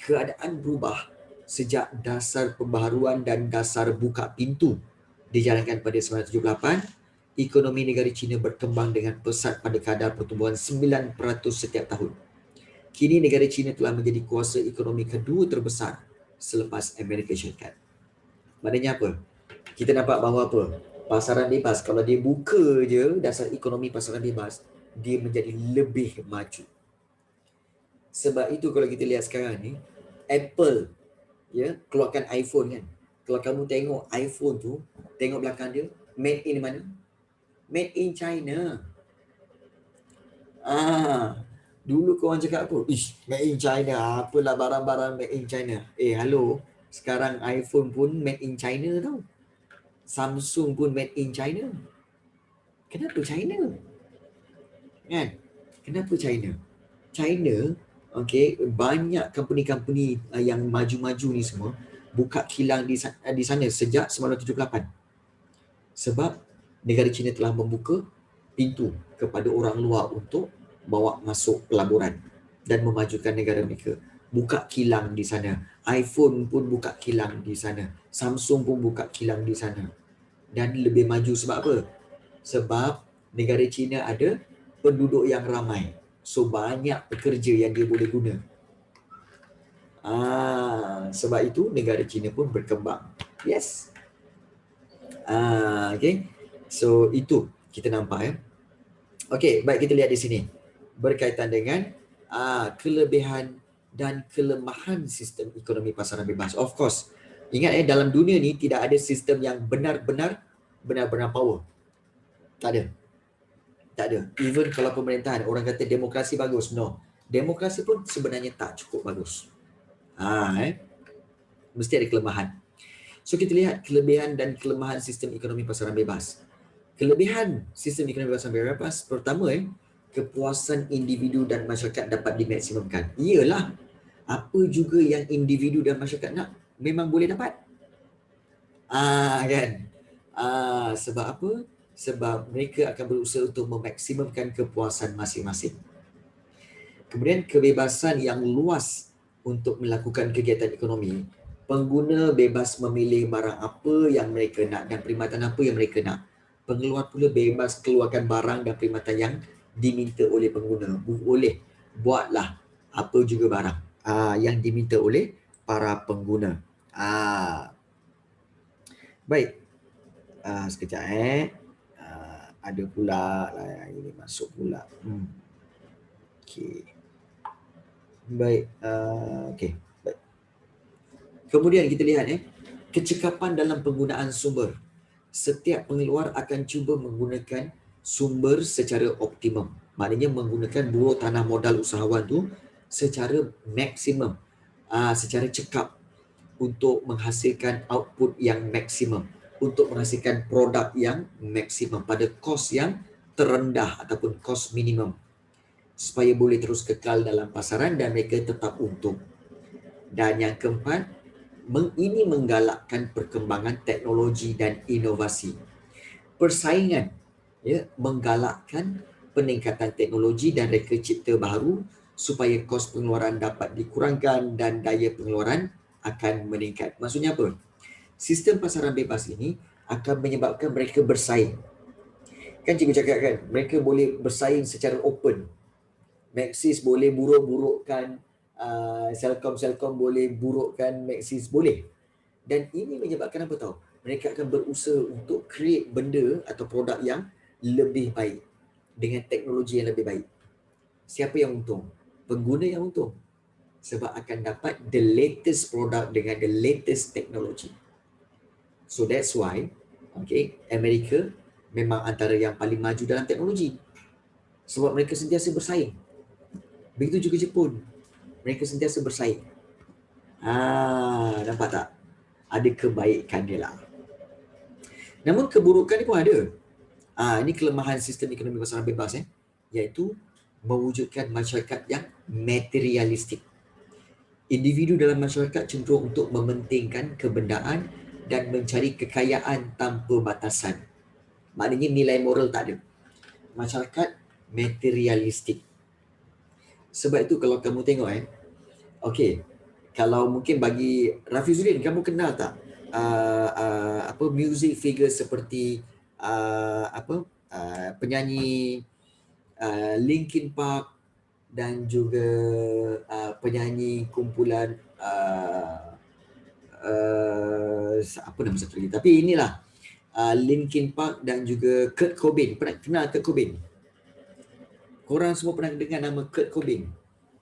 Keadaan berubah sejak dasar pembaharuan dan dasar buka pintu dijalankan pada 1978. Ekonomi negara China berkembang dengan pesat pada kadar pertumbuhan 9% setiap tahun. Kini negara China telah menjadi kuasa ekonomi kedua terbesar selepas Amerika Syarikat. Maknanya apa? Kita nampak bahawa apa? Pasaran bebas, kalau dia buka je dasar ekonomi pasaran bebas, dia menjadi lebih maju. Sebab itu kalau kita lihat sekarang ni, Apple ya keluarkan iPhone kan. Kalau kamu tengok iPhone tu, tengok belakang dia, made in mana? Made in China. Dulu korang cakap apa? Made in China. Apalah barang-barang made in China. Hello. Sekarang iPhone pun made in China tau. Samsung pun made in China. Kenapa China? Kan? Kenapa China? China, okay, banyak company-company yang maju-maju ni semua buka kilang di sana sejak 1978. Sebab negara China telah membuka pintu kepada orang luar untuk bawa masuk pelaburan dan memajukan negara mereka. Buka kilang di sana. iPhone pun buka kilang di sana. Samsung pun buka kilang di sana. Dan lebih maju sebab apa? Sebab negara China ada penduduk yang ramai. So banyak pekerja yang dia boleh guna. Sebab itu negara China pun berkembang. Yes. Okay. So itu kita nampak ya. Okay, baik, kita lihat di sini. Berkaitan dengan kelebihan dan kelemahan sistem ekonomi pasaran bebas. Of course, ingat dalam dunia ni tidak ada sistem yang benar-benar power. Tak ada. Tak ada. Even kalau pemerintahan, orang kata demokrasi bagus. No. Demokrasi pun sebenarnya tak cukup bagus. Mesti ada kelemahan. So kita lihat kelebihan dan kelemahan sistem ekonomi pasaran bebas. Kelebihan sistem ekonomi pasaran bebas pertama, kepuasan individu dan masyarakat dapat dimaksimumkan. Iyalah, apa juga yang individu dan masyarakat nak memang boleh dapat. Kan? Sebab apa? Sebab mereka akan berusaha untuk memaksimumkan kepuasan masing-masing. Kemudian kebebasan yang luas untuk melakukan kegiatan ekonomi. Pengguna bebas memilih barang apa yang mereka nak dan perkhidmatan apa yang mereka nak. Pengeluar pula bebas keluarkan barang dan perkhidmatan yang diminta oleh pengguna. Boleh buatlah apa juga barang yang diminta oleh para pengguna. Baik. Sekejap ada pula lah ini masuk pula. Okey. Baik. Okey. Baik. Kemudian kita lihat kecekapan dalam penggunaan sumber. Setiap pengeluar akan cuba menggunakan sumber secara optimum. Maknanya menggunakan buruh tanah modal usahawan tu secara maksimum, secara cekap untuk menghasilkan output yang maksimum, untuk menghasilkan produk yang maksimum pada kos yang terendah ataupun kos minimum, supaya boleh terus kekal dalam pasaran dan mereka tetap untung. Dan yang keempat, ini menggalakkan perkembangan teknologi dan inovasi. Persaingan menggalakkan peningkatan teknologi dan reka cipta baru supaya kos pengeluaran dapat dikurangkan dan daya pengeluaran akan meningkat. Maksudnya apa? Sistem pasaran bebas ini akan menyebabkan mereka bersaing. Kan cikgu cakap kan, mereka boleh bersaing secara open. Maxis boleh buruk-burukkan, Celcom boleh burukkan Maxis, boleh. Dan ini menyebabkan apa tahu? Mereka akan berusaha untuk create benda atau produk yang lebih baik dengan teknologi yang lebih baik. Siapa yang untung? Pengguna yang untung. Sebab akan dapat the latest product dengan the latest technology. So that's why, Amerika memang antara yang paling maju dalam teknologi. Sebab mereka sentiasa bersaing. Begitu juga Jepun. Mereka sentiasa bersaing. Nampak tak? Ada kebaikan dia lah. Namun keburukan ni pun ada. Ini kelemahan sistem ekonomi pasaran bebas, iaitu mewujudkan masyarakat yang materialistik. Individu dalam masyarakat cenderung untuk mementingkan kebendaan dan mencari kekayaan tanpa batasan. Maknanya nilai moral tak ada. Masyarakat materialistik. Sebab itu kalau kamu tengok kalau mungkin bagi Rafizuddin, kamu kenal tak music figure seperti penyanyi Linkin Park dan juga penyanyi kumpulan apa nama satu lagi, tapi inilah Linkin Park dan juga Kurt Cobain. Pernah kenal Kurt Cobain? Korang semua pernah dengar nama Kurt Cobain?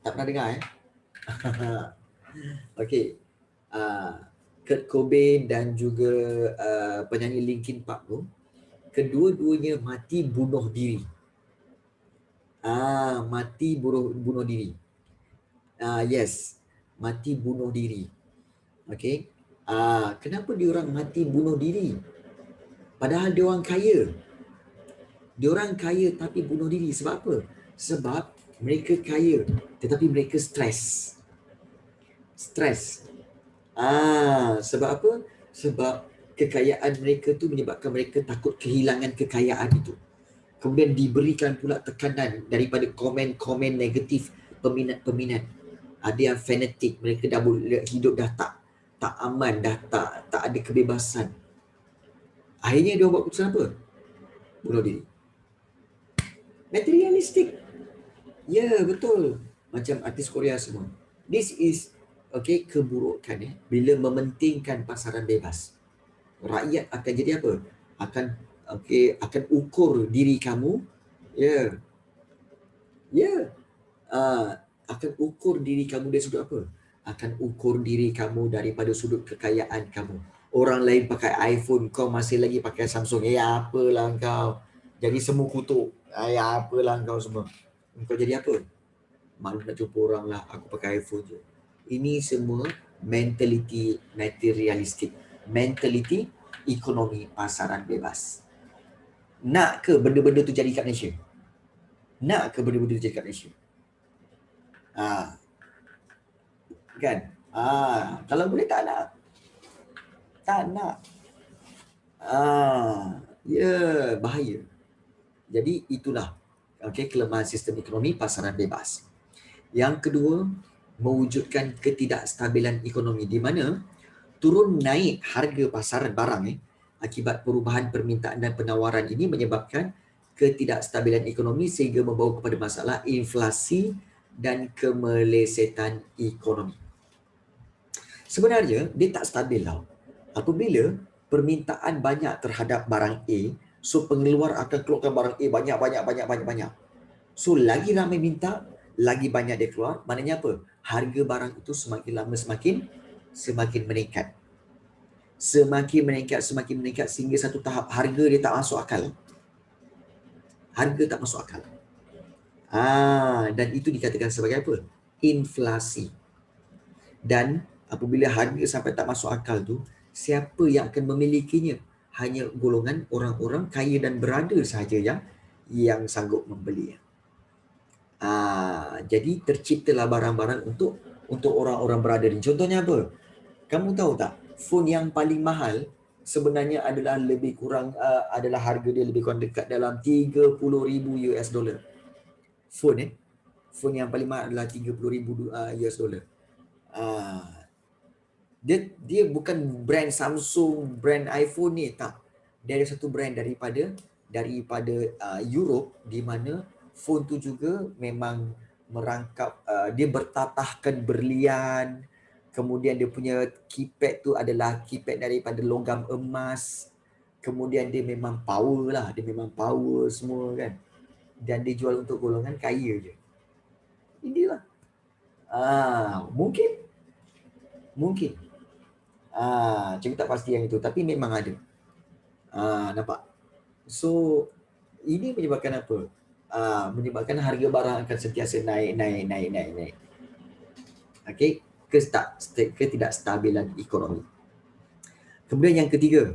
Tak pernah dengar Kurt Cobain dan juga penyanyi Linkin Park tu, kedua-duanya mati bunuh diri. Mati bunuh diri. Yes, mati bunuh diri. Kenapa diorang mati bunuh diri? Padahal diorang kaya. Diorang kaya tapi bunuh diri. Sebab apa? Sebab mereka kaya tetapi mereka stres. Sebab apa? Sebab kekayaan mereka tu menyebabkan mereka takut kehilangan kekayaan itu. Kemudian diberikan pula tekanan daripada komen-komen negatif peminat-peminat. Ada yang fanatik, mereka dah hidup dah tak aman, dah tak ada kebebasan. Akhirnya dia buat keputusan apa? Bunuh diri. Materialistik. Ya, betul. Macam artis Korea semua. This is keburukan bila mementingkan pasaran bebas. Rakyat akan jadi apa? Akan ukur diri kamu, akan ukur diri kamu dari sudut apa? Akan ukur diri kamu daripada sudut kekayaan kamu. Orang lain pakai iPhone, kau masih lagi pakai Samsung. Apalah kau. Jadi semua kutuk. Apalah kau semua. Kau jadi apa? Malu nak jumpa orang lah, aku pakai iPhone je. Ini semua mentaliti materialistik, mentaliti ekonomi pasaran bebas. Nak ke benda-benda tu jadi kat Malaysia? Nak ke benda-benda tu jadi kat Malaysia? Kan? Kalau boleh tak nak. Tak nak. Ya, bahaya. Jadi itulah kelemahan sistem ekonomi pasaran bebas. Yang kedua, mewujudkan ketidakstabilan ekonomi di mana turun naik harga pasaran barang akibat perubahan permintaan dan penawaran ini menyebabkan ketidakstabilan ekonomi sehingga membawa kepada masalah inflasi dan kemelesetan ekonomi. Sebenarnya dia tak stabil tau. Apabila permintaan banyak terhadap barang A, so pengeluar akan keluarkan barang A banyak. So lagi ramai minta, lagi banyak dia keluar. Maknanya apa? Harga barang itu semakin lama semakin meningkat. Semakin meningkat sehingga satu tahap harga dia tak masuk akal. Harga tak masuk akal. Dan itu dikatakan sebagai apa? Inflasi. Dan apabila harga sampai tak masuk akal tu, siapa yang akan memilikinya? Hanya golongan orang-orang kaya dan berada sahaja yang sanggup membeli. Jadi terciptalah barang-barang untuk orang-orang berada ni. Contohnya apa? Kamu tahu tak? Phone yang paling mahal sebenarnya adalah lebih kurang adalah harga dia lebih kurang dekat dalam 30,000 US dollar. Phone yang paling mahal adalah 30,000 US dollar. Dia bukan brand Samsung, brand iPhone ni, tak. Dia ada satu brand daripada Europe di mana phone tu juga memang merangkap, dia bertatahkan berlian, kemudian dia punya keypad tu adalah keypad daripada logam emas, kemudian dia memang power lah, dia memang power semua kan, dan dia jual untuk golongan kaya je. Inilah mungkin saya tak pasti yang itu, tapi memang ada. Nampak? So ini menyebabkan apa? Menyebabkan harga barang akan sentiasa naik. Okey, ketidakstabilan ekonomi. Kemudian yang ketiga,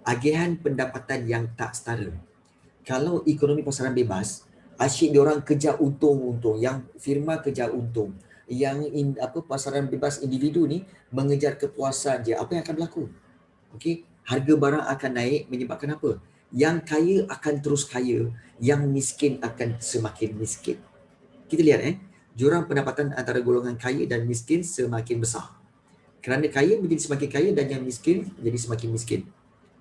agihan pendapatan yang tak setara. Kalau ekonomi pasaran bebas, asyik diorang kejar untung, yang firma kejar untung, yang pasaran bebas individu ni mengejar kepuasan je. Apa yang akan berlaku? Okey, harga barang akan naik menyebabkan apa? Yang kaya akan terus kaya, yang miskin akan semakin miskin. Kita lihat jurang pendapatan antara golongan kaya dan miskin semakin besar. Kerana kaya menjadi semakin kaya dan yang miskin jadi semakin miskin.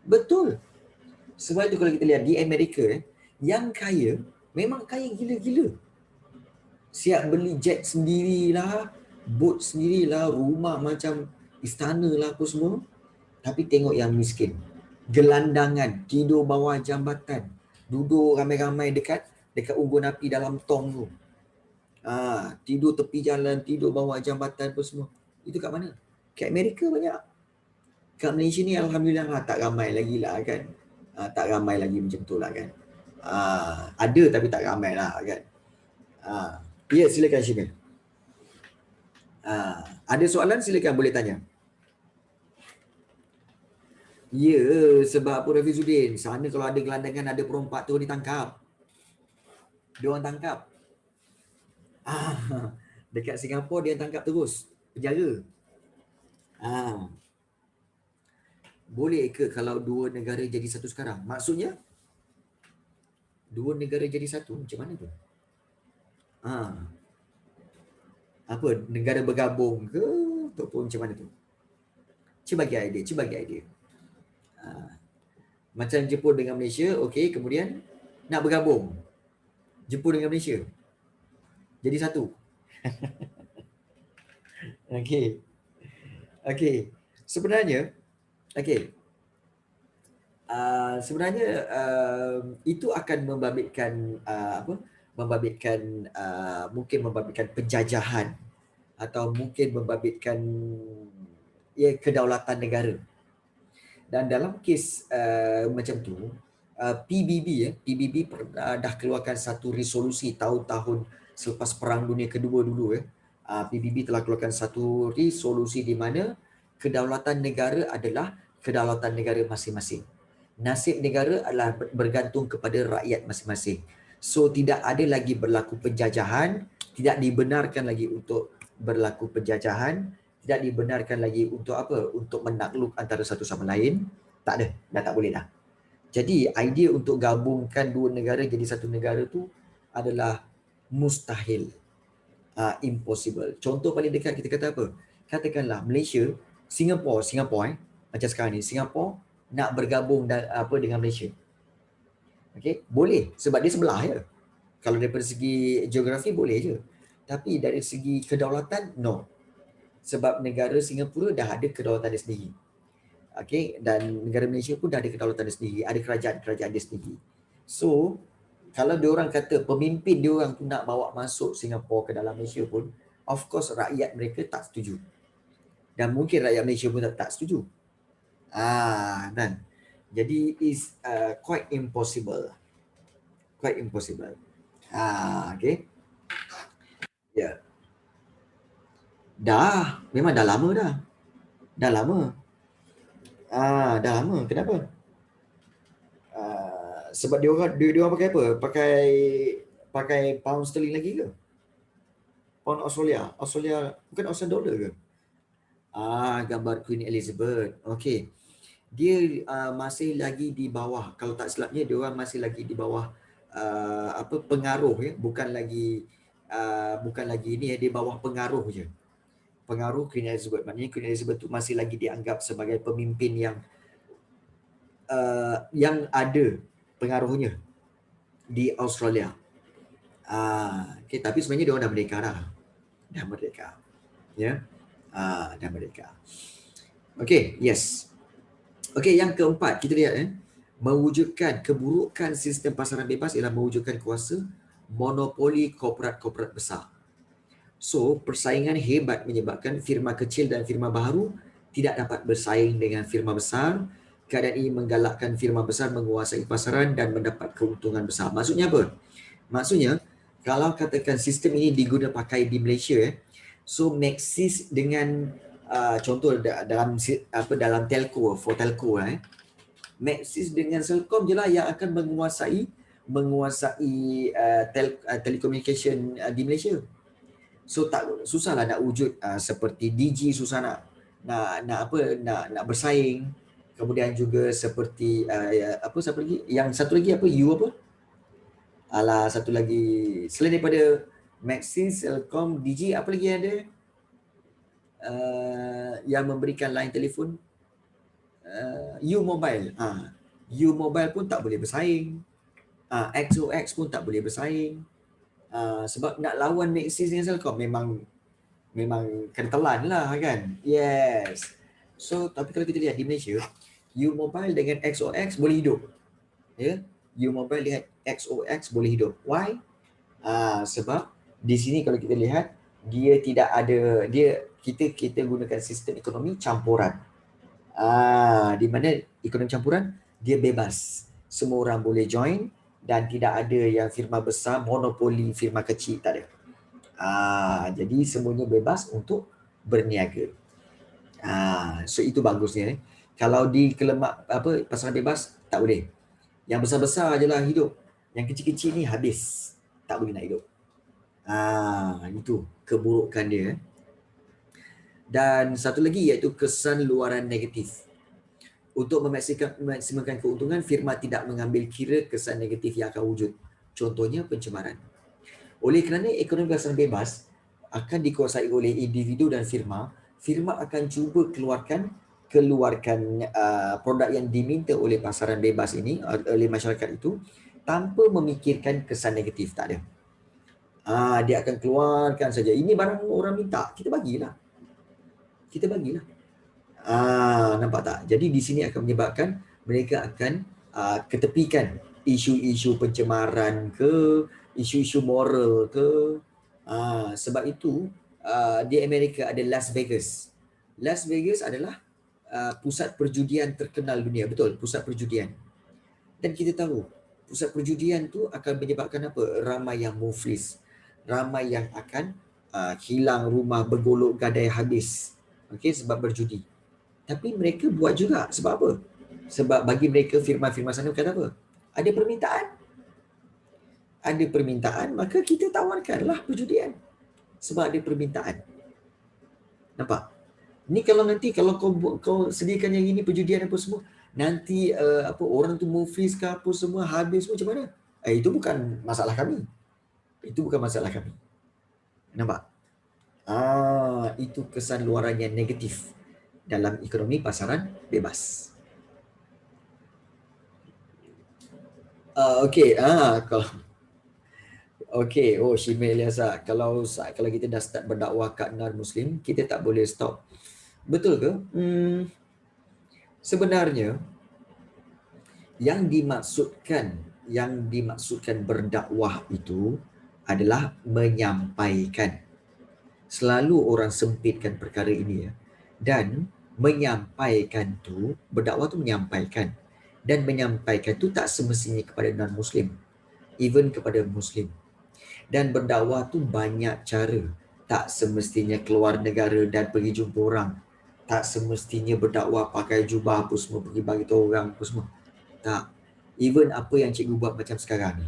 Betul. Sebab itu kalau kita lihat di Amerika, yang kaya memang kaya gila-gila. Siap beli jet sendirilah, boat sendirilah, rumah macam istana lah apa semua. Tapi tengok yang miskin, gelandangan, tidur bawah jambatan, duduk ramai-ramai dekat unggun api dalam tong tu. Tidur tepi jalan, tidur bawah jambatan apa semua. Itu kat mana? Kat Amerika banyak. Kat Malaysia ni alhamdulillah tak ramai lagi lah kan. Tak ramai lagi macam tu lah kan. Ada tapi tak ramai lah kan. Ya, silakan Syamil. Ada soalan silakan boleh tanya. Ya, sebab apa Rafizuddin? Sana kalau ada gelandangan, ada perompak tu ditangkap. Dia orang tangkap. Dekat Singapura dia tangkap terus. Penjara. Boleh ke kalau dua negara jadi satu sekarang? Maksudnya, dua negara jadi satu? Macam mana tu? Apa? Negara bergabung ke? Ataupun macam mana tu? Cuba bagi idea. Macam Jepun dengan Malaysia, okey, kemudian nak bergabung. Jepun dengan Malaysia. Jadi satu. Okey. Sebenarnya, itu akan mungkin membabitkan penjajahan atau mungkin membabitkan kedaulatan negara. Dan dalam kes macam tu, PBB pernah dah keluarkan satu resolusi tahun-tahun selepas Perang Dunia Kedua dulu PBB telah keluarkan satu resolusi di mana kedaulatan negara adalah kedaulatan negara masing-masing. Nasib negara adalah bergantung kepada rakyat masing-masing. So tidak ada lagi berlaku penjajahan, tidak dibenarkan lagi untuk berlaku penjajahan, tidak dibenarkan lagi untuk apa? Untuk menakluk antara satu sama lain. Tak ada, dah tak boleh dah. Jadi idea untuk gabungkan dua negara jadi satu negara tu adalah mustahil. Impossible. Contoh paling dekat kita kata apa? Katakanlah Malaysia, Singapore macam sekarang ni, Singapore nak bergabung dengan Malaysia. Okay? Boleh sebab dia sebelah je. Kalau daripada segi geografi boleh je. Tapi dari segi kedaulatan, no. Sebab negara Singapura dah ada kedaulatan dia sendiri. Okay? Dan negara Malaysia pun dah ada kedaulatan dia sendiri. Ada kerajaan-kerajaan dia sendiri. So, kalau diorang kata pemimpin diorang tu nak bawa masuk Singapura ke dalam Malaysia pun, of course rakyat mereka tak setuju. Dan mungkin rakyat Malaysia pun tak setuju. Dan jadi is quite impossible. Quite impossible. Okay. Ya. Yeah. Dah, memang dah lama dah. Dah lama. Dah lama. Kenapa? Sebab dia orang pakai apa? Pakai pound sterling lagi ke? Pound Australia. Bukan Australian dollar ke? Gambar Queen Elizabeth. Okey. Dia masih lagi di bawah, kalau tak silapnya dia orang masih lagi di bawah pengaruh ya, bukan lagi ini ya, di bawah pengaruh je. Pengaruh Queen Elizabeth. Maknanya Queen Elizabeth tu masih lagi dianggap sebagai pemimpin yang ada pengaruhnya di Australia. Okay, tapi sebenarnya dia orang dah merdeka dah. Dah merdeka. Ya. Dah merdeka. Okay, yes. Okay, yang keempat kita lihat mewujudkan keburukan sistem pasaran bebas ialah mewujudkan kuasa monopoli korporat-korporat besar. So, persaingan hebat menyebabkan firma kecil dan firma baru tidak dapat bersaing dengan firma besar. Keadaan ini menggalakkan firma besar menguasai pasaran dan mendapat keuntungan besar. Maksudnya apa? Maksudnya, kalau katakan sistem ini digunakan pakai di Malaysia, so Maxis dengan contoh dalam telco, for telco Maxis dengan Celcom je lah yang akan menguasai telecommunication di Malaysia. So tak susahlah nak wujud seperti Digi, susah nak bersaing. Kemudian juga seperti siapa lagi? Yang satu lagi apa? Satu lagi selain daripada Maxis, Celcom, Digi, apa lagi ada? Yang memberikan line telefon, U-Mobile. U-Mobile pun tak boleh bersaing. XOX pun tak boleh bersaing. Sebab nak lawan Maxis dengan Celcom memang kena telan lah kan. Yes. So tapi kalau kita lihat di Malaysia, U-Mobile dengan XOX boleh hidup. Ya. U-Mobile dengan XOX boleh hidup. Why? Sebab di sini kalau kita lihat kita gunakan sistem ekonomi campuran. Di mana ekonomi campuran dia bebas. Semua orang boleh join dan tidak ada yang firma besar monopoli firma kecil, tak ada. Jadi semuanya bebas untuk berniaga. So itu bagusnya. Kalau di pasaran bebas tak boleh. Yang besar-besar je lah hidup. Yang kecil-kecil ni habis. Tak boleh nak hidup. Itu keburukan dia. Dan satu lagi iaitu kesan luaran negatif. Untuk memaksimalkan keuntungan, firma tidak mengambil kira kesan negatif yang akan wujud. Contohnya pencemaran. Oleh kerana ekonomi pasaran bebas akan dikuasai oleh individu dan firma akan cuba keluarkan produk yang diminta oleh pasaran bebas ini, oleh masyarakat itu, tanpa memikirkan kesan negatif. Tak ada. Dia akan keluarkan saja. Ini barang orang minta, kita bagilah. Nampak tak? Jadi di sini akan menyebabkan mereka akan ketepikan isu-isu pencemaran ke, isu-isu moral ke. Sebab itu di Amerika ada Las Vegas. Las Vegas adalah pusat perjudian terkenal dunia. Betul, pusat perjudian. Dan kita tahu pusat perjudian tu akan menyebabkan apa? Ramai yang muflis, ramai yang akan hilang rumah, bergolok gadai habis. Okey, sebab berjudi. Tapi mereka buat juga. Sebab apa? Sebab bagi mereka firman-firman sana kata apa? Ada permintaan. Ada permintaan, maka kita tawarkanlah perjudian. Sebab ada permintaan. Nampak? Ni kalau nanti kalau kau sediakan yang ini perjudian apa semua, nanti orang tu muflis ke apa semua habis macam mana? Itu bukan masalah kami. Itu bukan masalah kami. Nampak? Itu kesan luaran yang negatif dalam ekonomi pasaran bebas. Okey, kalau okey, Syimil Ilyasa, kalau kita dah start berdakwah kat non-Muslim, kita tak boleh stop. Betul ke? Sebenarnya yang dimaksudkan berdakwah itu adalah menyampaikan. Selalu orang sempitkan perkara ini ya. Dan menyampaikan tu, berdakwah tu menyampaikan. Dan menyampaikan tu tak semestinya kepada non-Muslim. Even kepada Muslim. Dan berdakwah tu banyak cara. Tak semestinya keluar negara dan pergi jumpa orang. Tak semestinya berdakwah pakai jubah apa semua, pergi bagi tahu orang apa semua. Tak. Even apa yang cikgu buat macam sekarang ni.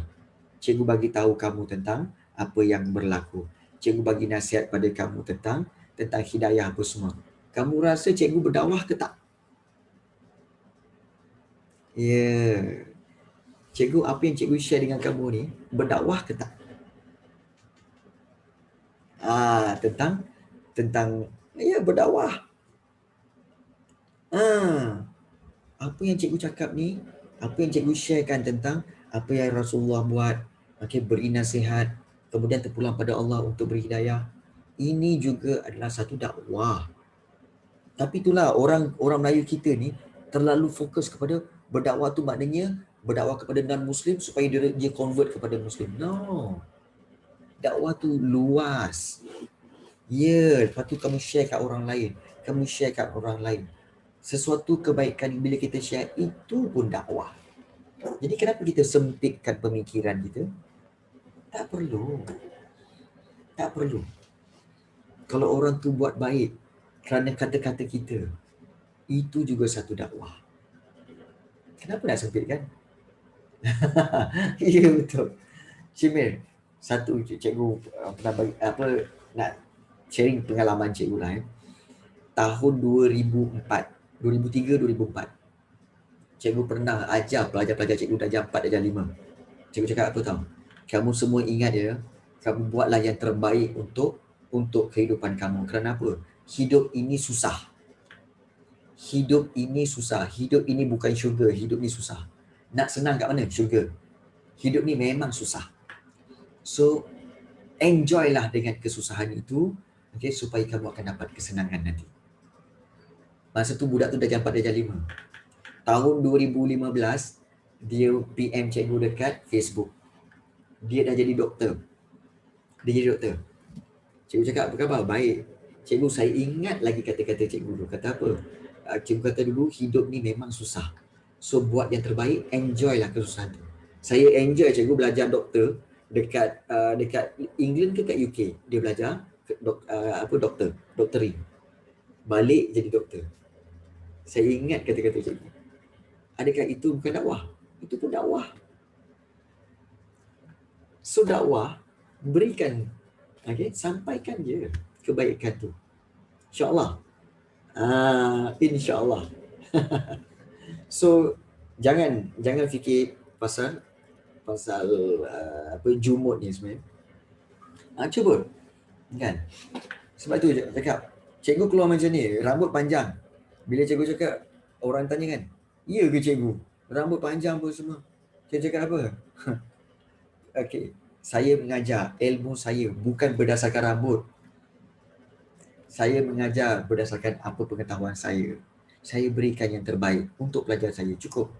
Cikgu bagi tahu kamu tentang apa yang berlaku. Cikgu bagi nasihat pada kamu tentang hidayah apa semua. Kamu rasa cikgu berdakwah ke tak? Ya. Cikgu, apa yang cikgu share dengan kamu ni berdakwah ke tak? Tentang berdakwah. Apa yang cikgu cakap ni, apa yang cikgu sharekan tentang apa yang Rasulullah buat, beri nasihat, kemudian terpulang pada Allah untuk berhidayah. Ini juga adalah satu dakwah. Tapi itulah orang Melayu kita ni terlalu fokus kepada berdakwah tu maknanya berdakwah kepada non-Muslim supaya dia convert kepada Muslim. No. Dakwah tu luas. Ya, lepas tu kamu share kat orang lain. Kamu share kat orang lain. Sesuatu kebaikan bila kita share itu pun dakwah. Jadi kenapa kita sempitkan pemikiran kita? Tak perlu. Tak perlu. Kalau orang tu buat baik kerana kata-kata kita, itu juga satu dakwah. Kenapa nak sempitkan? Ya, betul. Syimil, satu cikgu pernah bagi nak sharing pengalaman cikgu lah. Tahun 2004, 2003, 2004. Cikgu pernah ajar pelajar-pelajar cikgu darjah 4, darjah 5. Cikgu cakap apa tahu? Kamu semua ingat ya, kamu buatlah yang terbaik untuk kehidupan kamu. Kerana apa? Hidup ini susah. Hidup ini susah. Hidup ini bukan syurga. Hidup ini susah. Nak senang kat mana? Syurga. Hidup ni memang susah. So, enjoy lah dengan kesusahan itu, supaya kamu akan dapat kesenangan nanti. Masa tu budak tu darjah 4, darjah 5. Tahun 2015, dia PM cikgu dekat Facebook. Dia dah jadi doktor. Cikgu cakap, apa khabar? Baik. Cikgu, saya ingat lagi kata-kata cikgu dulu. Kata apa? Cikgu kata dulu, hidup ni memang susah. So, buat yang terbaik, enjoy lah kesusahan tu. Saya enjoy cikgu belajar doktor dekat England ke kat UK. Dia belajar doktoring. Balik jadi doktor. Saya ingat kata-kata cikgu. Adakah itu bukan dakwah? Itu pun dakwah. So, dakwah berikan, sampaikan je kebaikan tu. InsyaAllah. InsyaAllah. So, jangan fikir pasal jumut ni sebenarnya. Cuba. Kan? Sebab tu cakap, cikgu keluar macam ni, rambut panjang. Bila cikgu cakap, orang tanya kan, ya ke cikgu? Rambut panjang pun semua. Cikgu cakap apa? Okey, saya mengajar, ilmu saya bukan berdasarkan rambut. Saya mengajar berdasarkan apa pengetahuan saya. Saya berikan yang terbaik untuk pelajar saya. Cukup.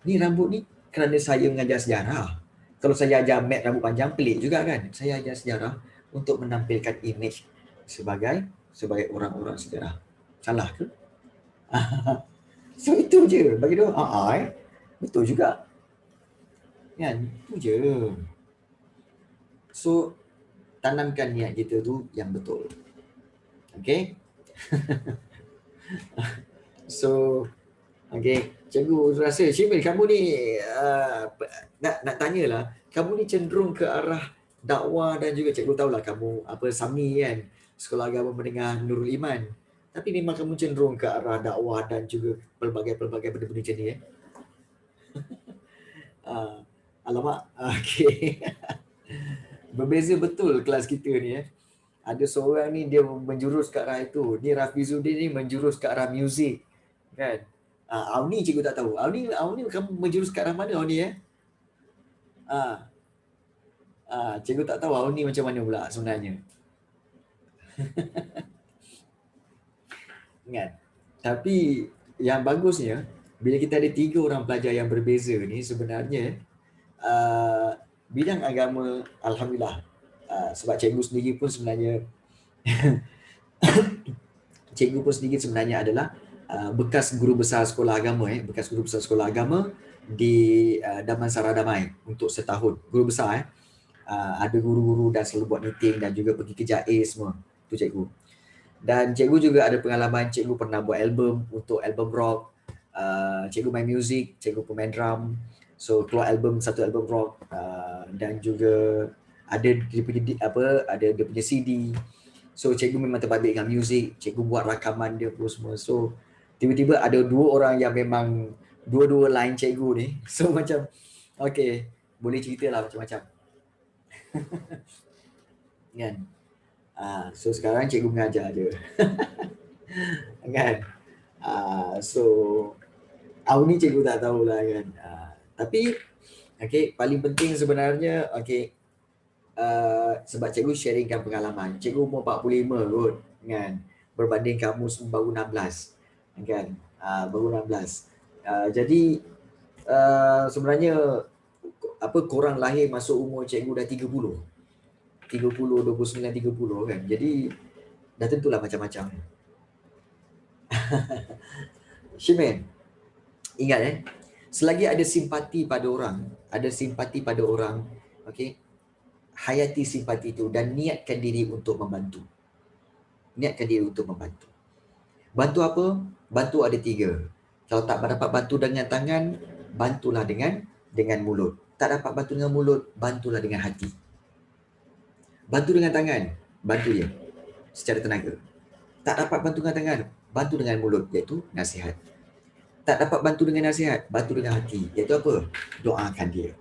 Ni rambut ni kerana saya mengajar sejarah. Kalau saya ajar mat rambut panjang, pelik juga kan? Saya ajar sejarah untuk menampilkan image sebagai orang-orang sejarah. Salah ke? So itu je. Bagi dia, betul juga. Kan? Itu je. So, tanamkan niat kita tu yang betul. Okay. So, okay, cikgu rasa Syamil, kamu ni nak tanyalah, kamu ni cenderung ke arah dakwah dan juga cikgu tahulah kamu apa SAMI kan, Sekolah Agama Menengah Nurul Iman. Tapi memang kamu cenderung ke arah dakwah dan juga pelbagai-pelbagai benda-benda macam ni alamak, okay. Berbeza betul kelas kita ni Ada seorang ni dia menjurus ke arah itu. Ni Rafizuddin ni menjurus ke arah muzik. Kan? Auni cikgu tak tahu. Auni kamu menjurus ke arah mana Auni cikgu tak tahu Auni macam mana pula sebenarnya. Kan? Tapi yang bagusnya bila kita ada 3 orang pelajar yang berbeza ni sebenarnya bidang agama alhamdulillah sebab cikgu sendiri pun sebenarnya cikgu pun sendiri sebenarnya adalah bekas guru besar sekolah agama bekas guru besar sekolah agama di Damansara Damai untuk setahun. Guru besar ada guru-guru dan selalu buat meeting dan juga pergi ke JAIS semua. Tu cikgu. Dan cikgu juga ada pengalaman, cikgu pernah buat album untuk album rock. Cikgu main muzik, cikgu pemain drum. So keluar satu album rock dan juga ada dia punya CD. So cikgu memang terbabit dengan muzik, cikgu buat rakaman dia pun semua. So tiba-tiba ada 2 orang yang memang dua-dua line cikgu ni. So macam okay, boleh ceritalah macam-macam. Kan? So sekarang cikgu mengajar je. Kan? So ni cikgu tak tahulah kan. Tapi okay, paling penting sebenarnya okay, sebab cikgu sharingkan pengalaman. Cikgu umur 45 kot kan. Berbanding kamu baru 16 kan. Baru 16. Jadi sebenarnya korang lahir masuk umur cikgu dah 29, 30 kan. Jadi dah tentulah macam-macam. Syamil, ingat selagi ada simpati pada orang, okey, hayati simpati itu dan niatkan diri untuk membantu. Bantu apa? Bantu ada 3. Kalau tak dapat bantu dengan tangan, bantulah dengan mulut. Tak dapat bantu dengan mulut, bantulah dengan hati. Bantu dengan tangan, bantu dia secara tenaga. Tak dapat bantu dengan tangan, bantu dengan mulut, iaitu nasihat. Tak dapat bantu dengan nasihat, bantu dengan hati, iaitu apa? Doakan dia.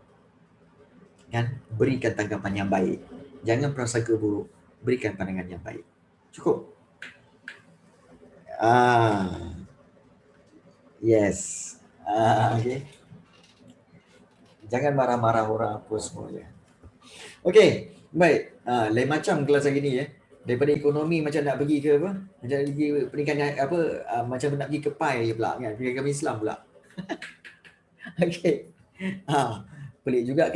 Kan? Berikan tanggapan yang baik. Jangan prasangka buruk, berikan pandangan yang baik. Cukup? Yes. Okay. Jangan marah-marah orang apa semuanya. Okay, baik. Lain macam kelas hari ni daripada ekonomi macam nak pergi ke apa? Macam nak pergi pendidikan apa? Macam nak pergi ke PAI je pula kan? Pendidikan Islam pula. Okay. Pelik juga